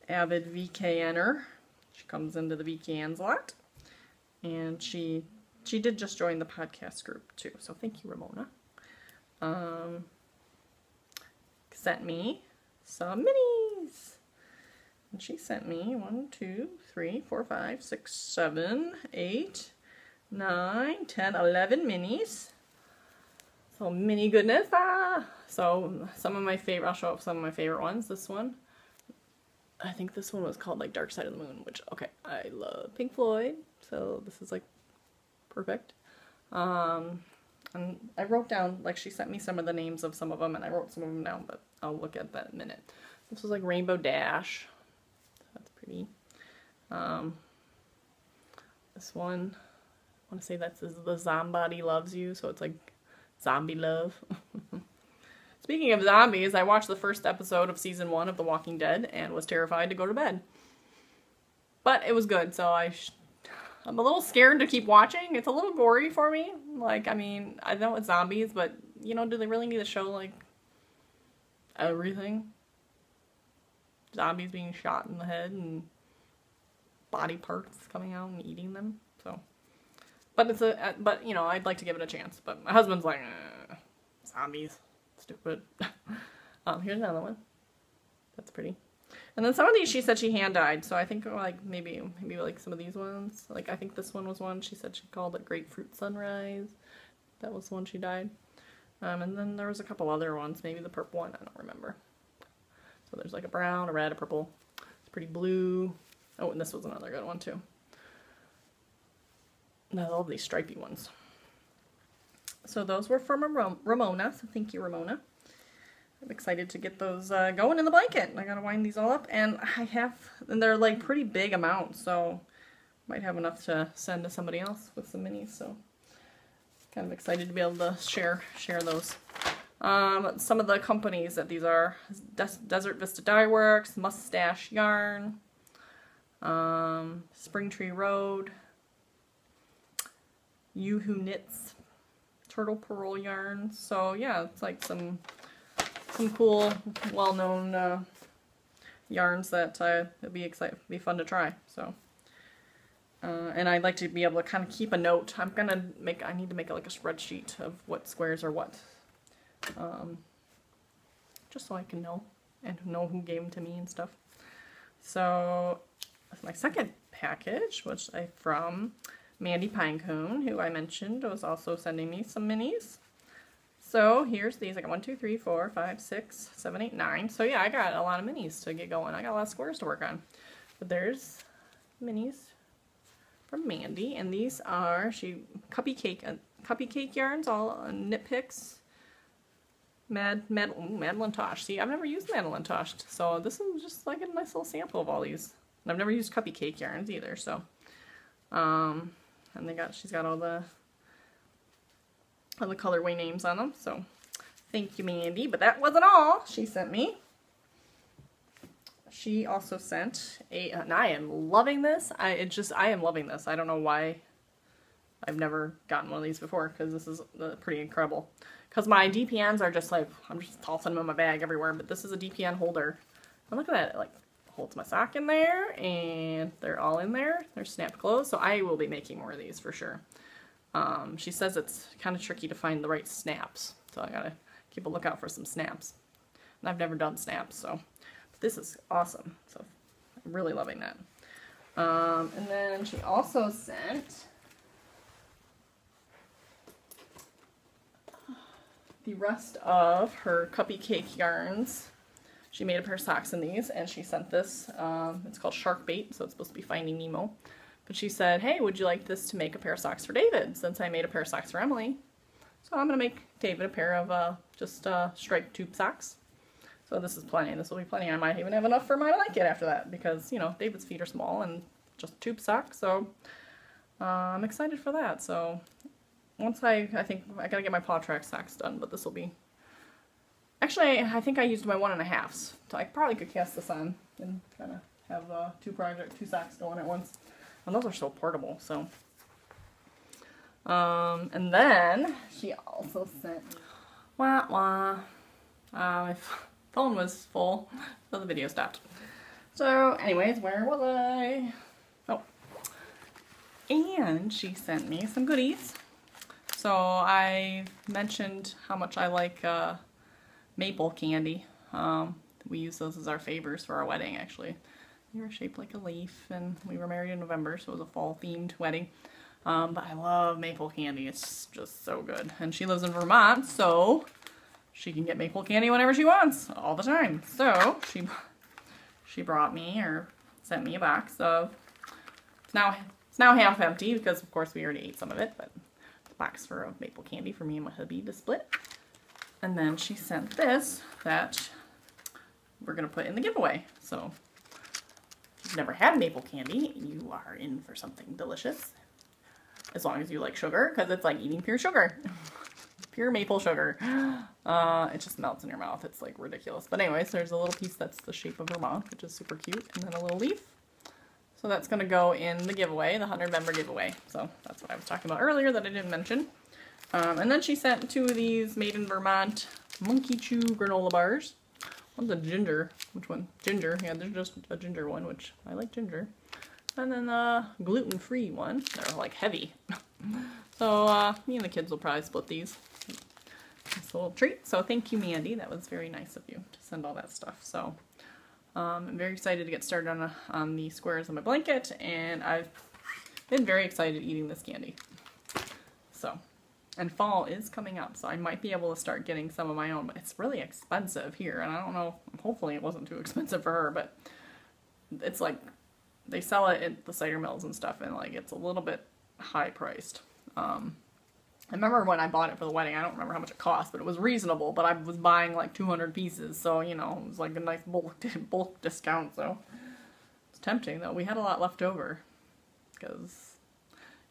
avid VKNer. She comes into the VKNs a lot. And she did just join the podcast group too. So thank you, Ramona. Sent me some minis. And she sent me 1, 2, 3, 4, 5, 6, 7, 8, 9, 10, 11 minis. So mini goodness. So some of my favorite, I'll show up some of my favorite ones. This one, I think this one was called like Dark Side of the Moon, which, okay, I love Pink Floyd. So this is like perfect. And I wrote down, like she sent me some of the names of some of them and I wrote some of them down, but I'll look at that in a minute. This was like Rainbow Dash. That's pretty. This one, I want to say that's the Zombody Loves You, so it's like zombie love. Speaking of zombies, I watched the first episode of season 1 of The Walking Dead and was terrified to go to bed. But it was good, so I'm a little scared to keep watching. It's a little gory for me. Like, I mean, I know it's zombies, but, do they really need to show, like, everything? Zombies being shot in the head and body parts coming out and eating them. So, but I'd like to give it a chance. But my husband's like, zombies, stupid. Here's another one. That's pretty. And then some of these she said she hand dyed. So I think like maybe like some of these ones. Like I think this one was one she said she called it Grapefruit Sunrise. That was the one she dyed. And then there was a couple other ones. Maybe the purple one. I don't remember. So there's like a brown, a red, a purple. It's pretty blue. Oh, and this was another good one too. And I love these stripy ones. So those were from Ramona. So thank you, Ramona. I'm excited to get those going in the blanket. I gotta wind these all up, and they're like pretty big amounts, so might have enough to send to somebody else with some minis, so kind of excited to be able to share those. Some of the companies that these are: Desert Vista Dye Works, Mustache Yarn, Spring Tree Road, You Who Knits, Turtle Pearl Yarn. So yeah, it's like some cool, well-known yarns that it'd be fun to try. So, and I'd like to be able to kind of keep a note. I need to make like a spreadsheet of what squares are what, just so I can know and know who gave them to me and stuff. So that's my second package, which from Mandy Pinecone, who I mentioned was also sending me some minis. So here's these. I got 1, 2, 3, 4, 5, 6, 7, 8, 9. So yeah, I got a lot of minis to get going. I got a lot of squares to work on. But there's minis from Mandy, and these are cuppy cake yarns, all knit picks. Madeline Tosh. See, I've never used Madeline Tosh, so this is just like a nice little sample of all these. And I've never used cuppy cake yarns either. So, and she's got all the colorway names on them, so thank you, Mandy. But that wasn't all she sent me. She also sent and I am loving this. I am loving this. I don't know why I've never gotten one of these before, because this is pretty incredible. Because my DPNs are just like, I'm just tossing them in my bag everywhere, but this is a DPN holder. And look at that, it like holds my sock in there, and they're all in there. They're snapped closed, so I will be making more of these for sure. She says it's kind of tricky to find the right snaps, so I gotta keep a lookout for some snaps. And I've never done snaps, so but this is awesome. So I'm really loving that. And then she also sent the rest of her cuppy cake yarns. She made a pair of socks in these, and she sent this. It's called Shark Bait, so it's supposed to be Finding Nemo. But she said, hey, would you like this to make a pair of socks for David, since I made a pair of socks for Emily? So I'm going to make David a pair of just striped tube socks. So this is plenty. This will be plenty. I might even have enough for my blanket after that, because, you know, David's feet are small and just tube socks. So I'm excited for that. So once I think I got to get my paw track socks done, but this will be... Actually, I think I used my 1.5s. So I probably could cast this on and kind of have two socks going at once. And those are so portable, so. And then she also sent me, my phone was full, so the video stopped. So anyways, where was I? Oh. And she sent me some goodies. So I mentioned how much I like maple candy. We use those as our favors for our wedding, actually. They were shaped like a leaf, and we were married in November, so it was a fall-themed wedding. But I love maple candy. It's just so good. And she lives in Vermont, so she can get maple candy whenever she wants, all the time. So she brought me, or sent me, a box of, it's now half empty, because of course we already ate some of it, but it's a box of maple candy for me and my hubby to split. And then she sent this that we're going to put in the giveaway. So if you've never had maple candy, you are in for something delicious. As long as you like sugar, because it's like eating pure sugar. Pure maple sugar. It just melts in your mouth. It's like ridiculous. But anyways, there's a little piece that's the shape of Vermont, which is super cute. And then a little leaf. So that's going to go in the giveaway, the 100-member giveaway. So that's what I was talking about earlier that I didn't mention. And then she sent 2 of these Made in Vermont Monkey Chew granola bars. One's a ginger. Which one? Ginger. Yeah, there's just a ginger one, which I like ginger. And then the gluten-free one. They're like heavy. So me and the kids will probably split these. It's a little treat. So thank you, Mandy. That was very nice of you to send all that stuff. So I'm very excited to get started on the squares on my blanket. And I've been very excited eating this candy. So, and fall is coming up. So I might be able to start getting some of my own. But it's really expensive here. And I don't know. Hopefully it wasn't too expensive for her. But it's like... they sell it at the cider mills and stuff, and like it's a little bit high priced. I remember when I bought it for the wedding, I don't remember how much it cost, but it was reasonable, but I was buying like 200 pieces, so, you know, it was like a nice bulk discount, so it's tempting, though. We had a lot left over, because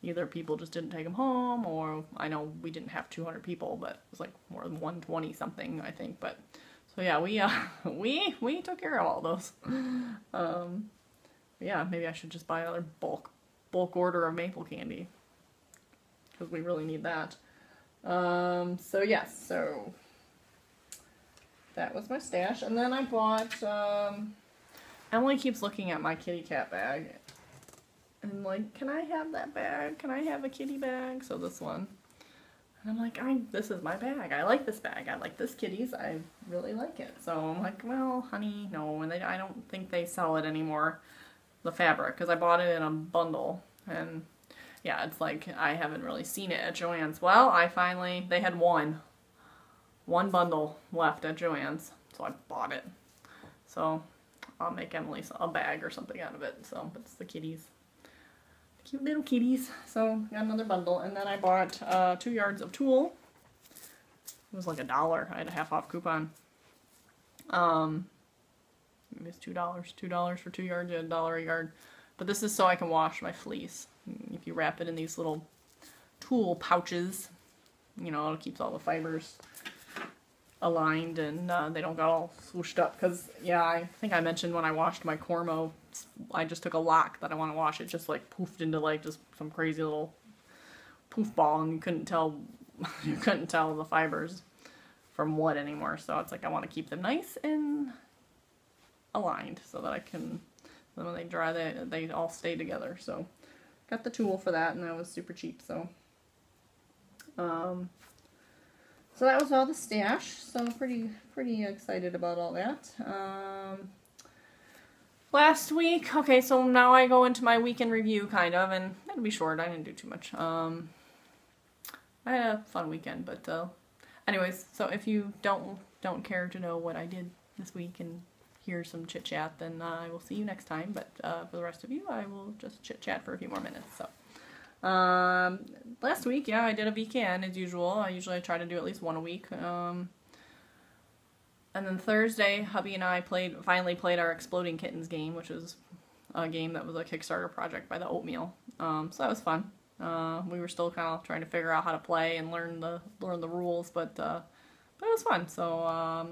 either people just didn't take them home, or I know we didn't have 200 people, but it was like more than 120 something, I think, but, so yeah, we took care of all those. Yeah, maybe I should just buy another bulk order of maple candy, because we really need that. So yes, so that was my stash. And then I bought, Emily keeps looking at my kitty cat bag. And like, can I have that bag? Can I have a kitty bag? So this one. And I'm like, this is my bag. I like this bag. I like this kitty's. I really like it. So I'm like, well, honey, no. And I don't think they sell it anymore, the fabric, because I bought it in a bundle. And yeah, it's like, I haven't really seen it at Joann's. Well, they had one bundle left at Joann's, so I bought it. So I'll make Emily a bag or something out of it. So it's the kitties. Cute little kitties. So got another bundle, and then I bought 2 yards of tulle. It was like $1. I had a half off coupon. It was $2 for 2 yards, you had $1 a yard. But this is so I can wash my fleece. If you wrap it in these little tulle pouches, you know, it keeps all the fibers aligned and they don't get all swooshed up. Because, yeah, I think I mentioned when I washed my Cormo, I just took a lock that I want to wash. It just like poofed into like just some crazy little poof ball, and you couldn't tell the fibers from what anymore. So it's like I want to keep them nice and aligned so that I can, when they dry, they all stay together. So got the tulle for that, and that was super cheap. So so that was all the stash. So pretty excited about all that. Last week, okay, so now I go into my weekend review, kind of, and it'll be short. I didn't do too much. I had a fun weekend, but anyways, so if you don't care to know what I did this week and hear some chit chat, then I will see you next time. But for the rest of you, I will just chit chat for a few more minutes. So last week, yeah, I did a weekend as usual. I usually try to do at least one a week. And then Thursday, hubby and I finally played our Exploding Kittens game, which is a game that was a Kickstarter project by the Oatmeal. So that was fun. We were still kind of trying to figure out how to play and learn the rules, but it was fun. So I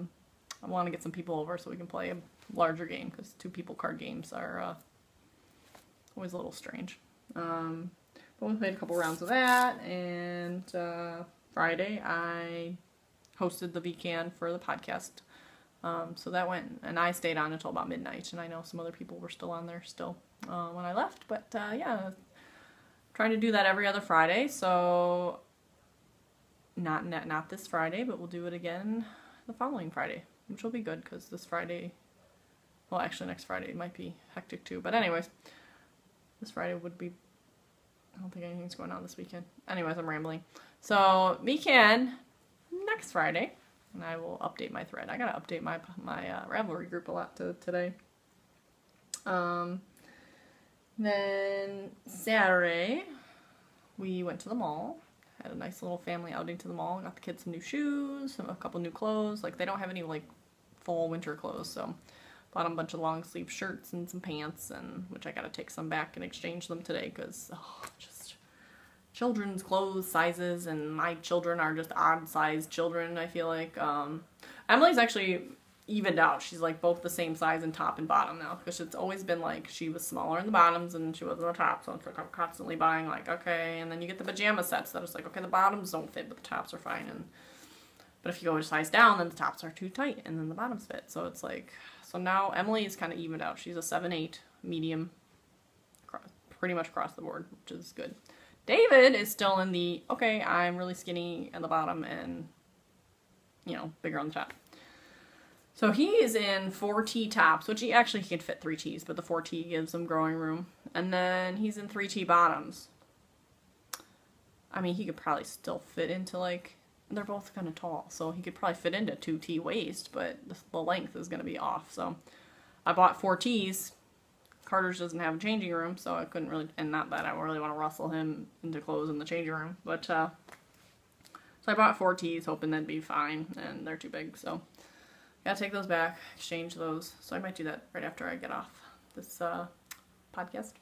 want to get some people over so we can play a larger game, because 2 people card games are always a little strange. But we played a couple rounds of that, and Friday I hosted the VCAN for the podcast. So that went, and I stayed on until about midnight, and I know some other people were still on there when I left, but yeah, trying to do that every other Friday. So not this Friday, but we'll do it again the following Friday, which will be good, because this Friday, well, actually next Friday might be hectic too, but anyways, this Friday would be, I don't think anything's going on this weekend. Anyways, I'm rambling. So VCAN next Friday, and I will update my thread. I gotta update my Ravelry group a lot today. Then Saturday, we went to the mall. Had a nice little family outing to the mall. Got the kids some new shoes, a couple new clothes. Like, they don't have any like fall winter clothes, so bought them a bunch of long sleeve shirts and some pants, and which I gotta take some back and exchange them today, because just children's clothes sizes, and my children are just odd sized children, I feel like. Emily's actually evened out. She's like both the same size in top and bottom now, because it's always been like she was smaller in the bottoms and she was in the top, so it's like I'm constantly buying like, okay, and then you get the pajama sets that it's like, okay, the bottoms don't fit but the tops are fine, but if you go a size down, then the tops are too tight and then the bottoms fit. So it's like, so now Emily is kind of evened out. She's a 7'8", medium, pretty much across the board, which is good. David is still in the, okay, I'm really skinny at the bottom and, you know, bigger on the top. So he is in 4T tops, which he can fit 3Ts, but the 4T gives him growing room. And then he's in 3T bottoms. I mean, he could probably still fit into, like, they're both kind of tall, so he could probably fit into 2T waist, but the length is going to be off. So I bought 4Ts. Carter's doesn't have a changing room, so I couldn't really, and not that I really want to rustle him into clothes in the changing room, but So I bought 4 teas, hoping that'd be fine, and they're too big, so gotta take those back, exchange those. So I might do that right after I get off this podcast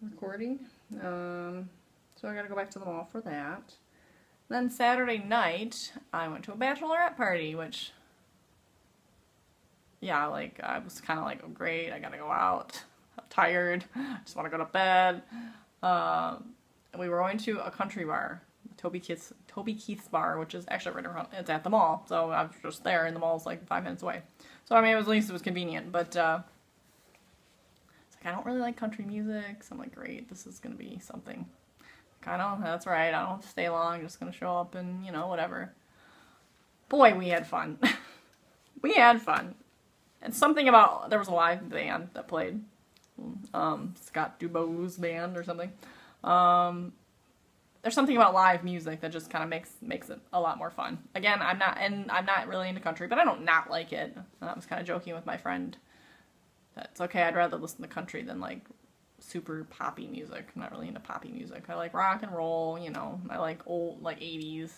recording. So I gotta go back to the mall for that. Then Saturday night, I went to a bachelorette party, which, yeah, like, I was kind of like, oh, great, I gotta go out. I'm tired. I just want to go to bed. We were going to a country bar, Toby Keith's bar, which is actually right around, it's at the mall. So I was just there, and the mall's like 5 minutes away. So, I mean, at least it was convenient, but, it's like, I don't really like country music, so I'm like, great, this is gonna be something. Kind of, that's right, I don't have to stay long, I'm just gonna show up and, you know, whatever. Boy, we had fun. We had fun. And something about, there was a live band that played. Scott Dubow's band or something. There's something about live music that just kind of makes it a lot more fun. Again, I'm not really into country, but I don't not like it. And I was kind of joking with my friend that it's okay, I'd rather listen to country than, like, super poppy music. I'm not really into poppy music. I like rock and roll, you know. I like old, like, 80s.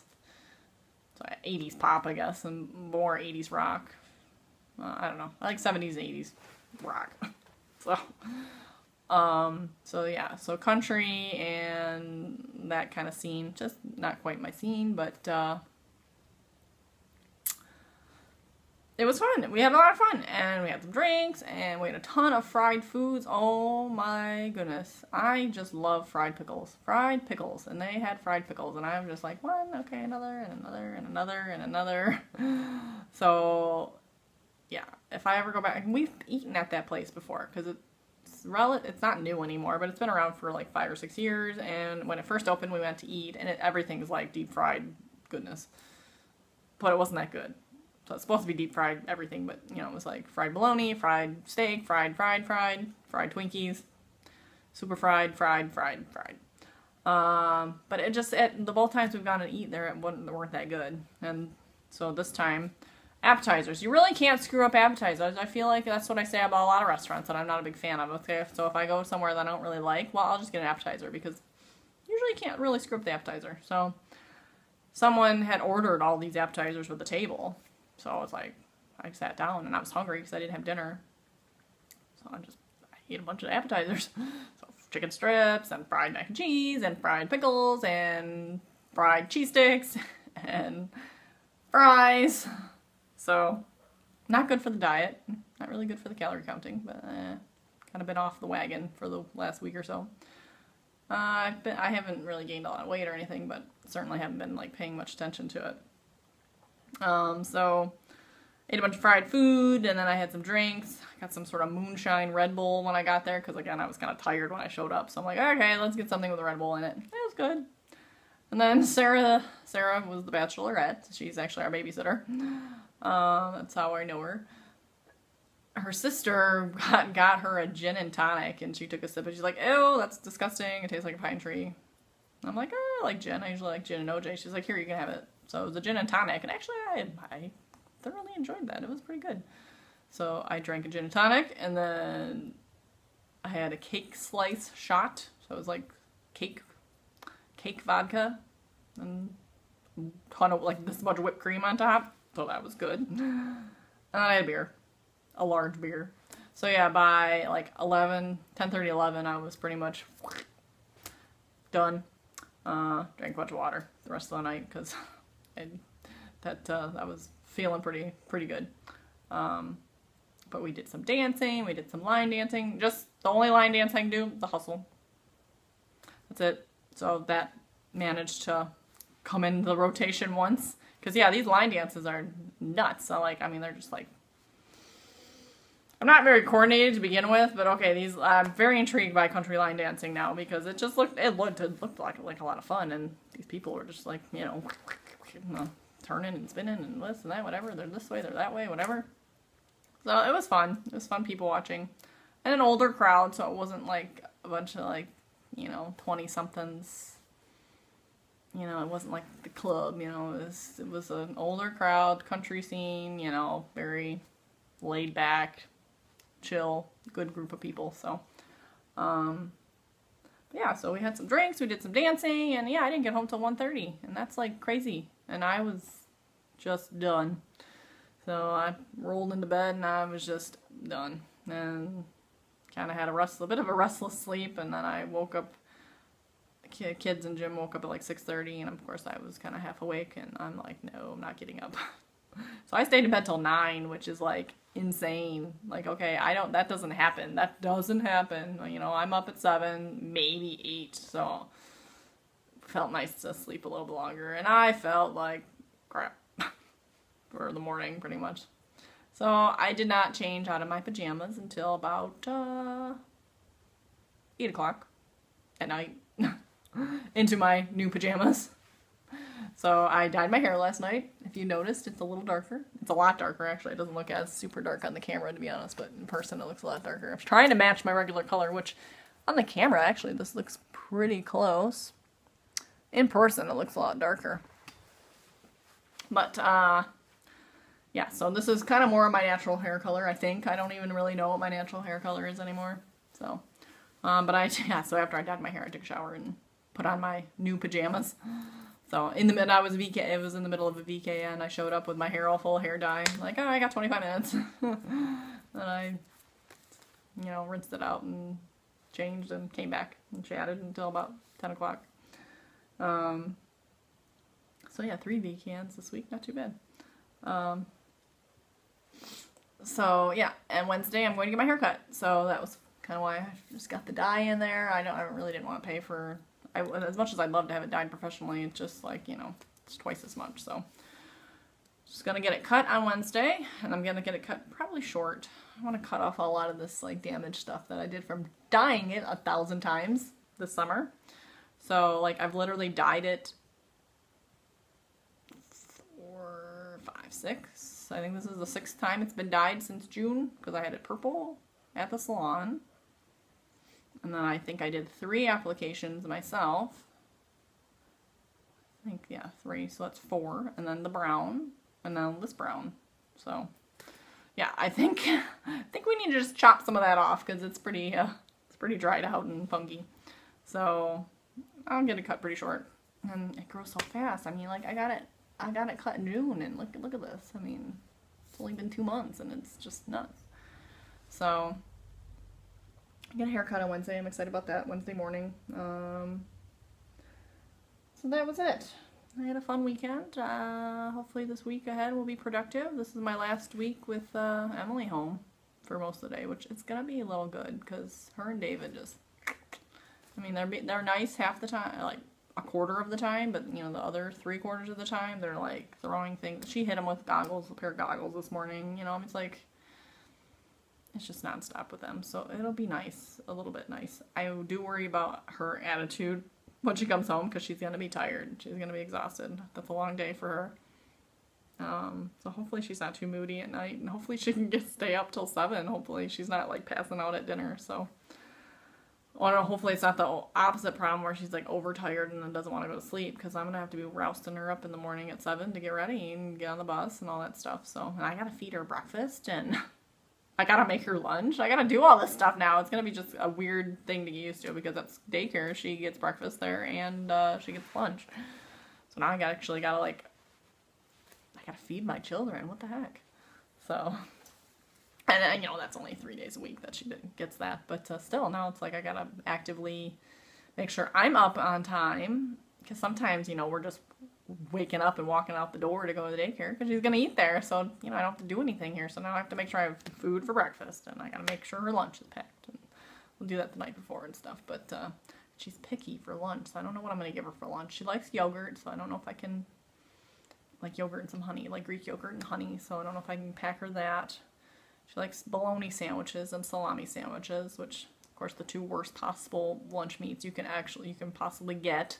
So 80s pop, I guess, and more 80s rock. I don't know. I like 70s and 80s rock. So yeah, so country and that kind of scene. Just not quite my scene, but it was fun. We had a lot of fun, and we had some drinks, and we had a ton of fried foods. Oh my goodness. I just love fried pickles. Fried pickles. And they had fried pickles, and I'm just like, one, okay, another, and another, and another, and another. So, yeah, if I ever go back, and we've eaten at that place before, because it's not new anymore, but it's been around for like 5 or 6 years, and when it first opened, we went to eat, and everything's like deep fried goodness. But it wasn't that good. So it's supposed to be deep fried everything, but, you know, it was like fried bologna, fried steak, fried Twinkies, super fried. But it just, the both times we've gone and eat there, they weren't that good. And so this time, appetizers. You really can't screw up appetizers. I feel like that's what I say about a lot of restaurants that I'm not a big fan of. Okay, so if I go somewhere that I don't really like, well, I'll just get an appetizer, because usually you can't really screw up the appetizer. So someone had ordered all these appetizers with the table. So I was like, I sat down and I was hungry because I didn't have dinner. So I ate a bunch of appetizers. So chicken strips and fried mac and cheese and fried pickles and fried cheese sticks and fries. So not good for the diet. Not really good for the calorie counting, but kind of been off the wagon for the last week or so. I haven't really gained a lot of weight or anything, but certainly haven't been like paying much attention to it. So ate a bunch of fried food, and then I had some drinks. I got some sort of moonshine Red Bull when I got there, because again, I was kind of tired when I showed up. So I'm like, okay, let's get something with a Red Bull in it. It was good. And then Sarah was the bachelorette. She's actually our babysitter. That's how I know her. Her sister got her a gin and tonic, and she took a sip, and she's like, ew, that's disgusting. It tastes like a pine tree. I'm like, oh, I like gin. I usually like gin and OJ. She's like, here, you can have it. So it was a gin and tonic, and actually I thoroughly enjoyed that. It was pretty good. So I drank a gin and tonic, and then I had a cake slice shot. So it was like cake vodka, and a ton of like this much whipped cream on top. So that was good. And I had beer, a large beer. So yeah, by like 10:30, 11, I was pretty much done. Drank a bunch of water the rest of the night, because I was feeling pretty good. But we did some dancing, we did some line dancing. Just the only line dance I can do, the hustle. That's it. So that managed to come in the rotation once. Because yeah, these line dances are nuts. So like, I mean, they're just like, I'm not very coordinated to begin with, but okay, I'm very intrigued by country line dancing now, because it looked like a lot of fun, and these people were just like, you know, turning and spinning and this and that, whatever. They're this way, they're that way, whatever. So it was fun. It was fun people watching. And an older crowd, so it wasn't like a bunch of like, you know, 20-somethings. You know, it wasn't like the club, you know, it was an older crowd, country scene, you know, very laid back, chill, good group of people. So, yeah, so we had some drinks, we did some dancing, and yeah, I didn't get home till 1:30, and that's like crazy. And I was just done. So I rolled into bed and I was just done. And kind of had a bit of a restless sleep, and then I woke up, kids and Jim woke up at like 6:30, and of course I was kind of half awake, and I'm like, no, I'm not getting up. So I stayed in bed till 9, which is like insane. Like, okay, that doesn't happen. That doesn't happen. You know, I'm up at 7, maybe 8, so felt nice to sleep a little bit longer, and I felt like crap for the morning, pretty much. So I did not change out of my pajamas until about 8 o'clock at night into my new pajamas. So I dyed my hair last night. If you noticed, it's a little darker. It's a lot darker, actually. It doesn't look as super dark on the camera, to be honest, but in person it looks a lot darker. I was trying to match my regular color, which on the camera, actually, this looks pretty close. In person, it looks a lot darker. But, yeah, so this is kind of more of my natural hair color, I think. I don't even really know what my natural hair color is anymore. So, so after I dyed my hair, I took a shower and put on my new pajamas. So it was in the middle of a VKN. I showed up with my hair all full of hair dye. Like, oh, I got 25 minutes. Then I, rinsed it out and changed and came back and chatted until about 10 o'clock. So yeah, 3 VKNs this week, not too bad. So yeah, and Wednesday I'm going to get my hair cut. So that was kind of why I just got the dye in there. I really didn't want to pay for, as much as I'd love to have it dyed professionally, it's just like, it's twice as much. So just gonna get it cut on Wednesday, and I'm gonna get it cut probably short. I want to cut off a lot of this like damaged stuff that I did from dyeing it 1,000 times this summer. So like I've literally dyed it 4, 5, 6. I think this is the 6th time it's been dyed since June, because I had it purple at the salon. And then I think I did 3 applications myself. I think, yeah, 3, so that's 4. And then the brown, and then this brown. So, yeah, I think we need to just chop some of that off, because it's pretty dried out and funky. So I'll get it cut pretty short. And it grows so fast. I mean, like, I got it cut in June, and look at this. I mean, it's only been 2 months, and it's just nuts. So I get a haircut on Wednesday. I'm excited about that. Wednesday morning. So that was it. I had a fun weekend. Hopefully this week ahead will be productive. This is my last week with Emily home for most of the day, which it's gonna be a little good, because her and David just, I mean, they're nice half the time, like a quarter of the time, but the other 3/4 of the time they're like throwing things. She hit him with a pair of goggles this morning. It's like, it's just nonstop with them. So it'll be nice, a little bit nice. I do worry about her attitude when she comes home, because she's gonna be tired. She's gonna be exhausted. That's a long day for her. So hopefully she's not too moody at night, and hopefully she can stay up till 7. Hopefully she's not like passing out at dinner. So, hopefully it's not the opposite problem where she's like overtired and then doesn't want to go to sleep, because I'm gonna have to be rousting her up in the morning at 7 to get ready and get on the bus and all that stuff. So, and I gotta feed her breakfast, and I gotta make her lunch. I gotta do all this stuff now. It's gonna be just a weird thing to get used to, because that's daycare. She gets breakfast there, and she gets lunch. So now I gotta feed my children. What the heck? So, and that's only 3 days a week that she gets that. But still, now it's like I gotta actively make sure I'm up on time, because sometimes, we're just waking up and walking out the door to go to the daycare, because she's going to eat there. So, I don't have to do anything here. So now I have to make sure I have food for breakfast, and I got to make sure her lunch is packed. And we'll do that the night before and stuff. But she's picky for lunch, so I don't know what I'm going to give her for lunch. She likes yogurt, so I don't know if I can, like yogurt and some honey, like Greek yogurt and honey. So I don't know if I can pack her that. She likes bologna sandwiches and salami sandwiches, which, of course, the 2 worst possible lunch meats you can possibly get.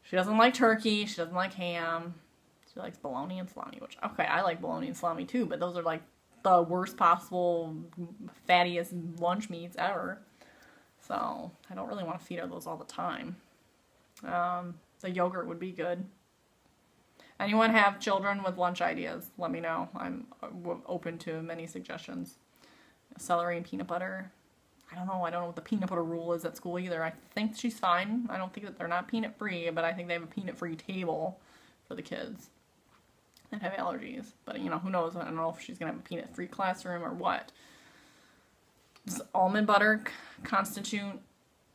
She doesn't like turkey. She doesn't like ham. She likes bologna and salami, which, okay, I like bologna and salami too, but those are like the worst possible, fattiest lunch meats ever. So I don't really want to feed her those all the time. So yogurt would be good. Anyone have children with lunch ideas? Let me know. I'm open to many suggestions. Celery and peanut butter. I don't know what the peanut butter rule is at school either. I think she's fine. I don't think that they're not peanut free, but I think they have a peanut free table for the kids that have allergies. But you know, who knows? I don't know if she's gonna have a peanut free classroom or what. Does almond butter constitute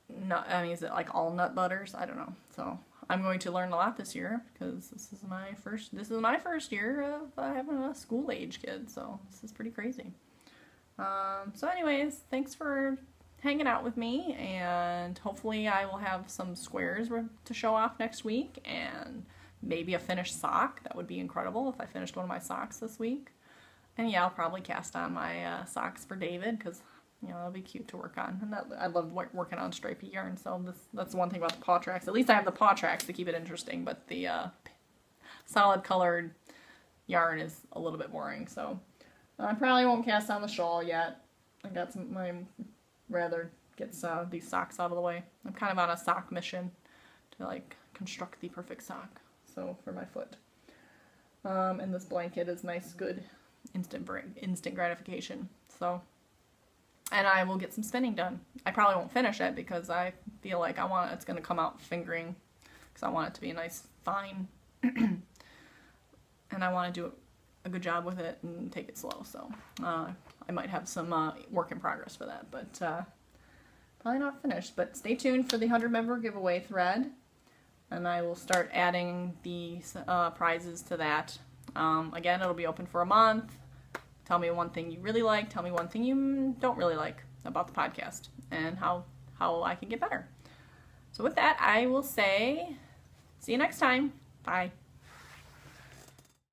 nut? I mean, is it like all nut butters? I don't know. So I'm going to learn a lot this year because this is my first year of having a school age kid. So this is pretty crazy. So anyways, thanks for hanging out with me, and hopefully I will have some squares to show off next week, and maybe a finished sock. That would be incredible if I finished one of my socks this week. And yeah, I'll probably cast on my socks for David, because you know, it'll be cute to work on. And I love working on stripy yarn, so that's one thing about the paw tracks. At least I have the paw tracks to keep it interesting, but the solid colored yarn is a little bit boring, so I probably won't cast on the shawl yet. I'm rather get these socks out of the way. I'm kind of on a sock mission to like construct the perfect sock. So for my foot. And this blanket is nice, good, instant gratification. So, and I will get some spinning done. I probably won't finish it because I feel like it's going to come out fingering, because I want it to be a nice fine, and I want to do a good job with it and take it slow. So I might have some work in progress for that, but probably not finished. But stay tuned for the 100 member giveaway thread, and I will start adding the prizes to that. Again, it'll be open for a month. Tell me one thing you really like. Tell me one thing you don't really like about the podcast, and how I can get better. So with that, I will say, see you next time. Bye.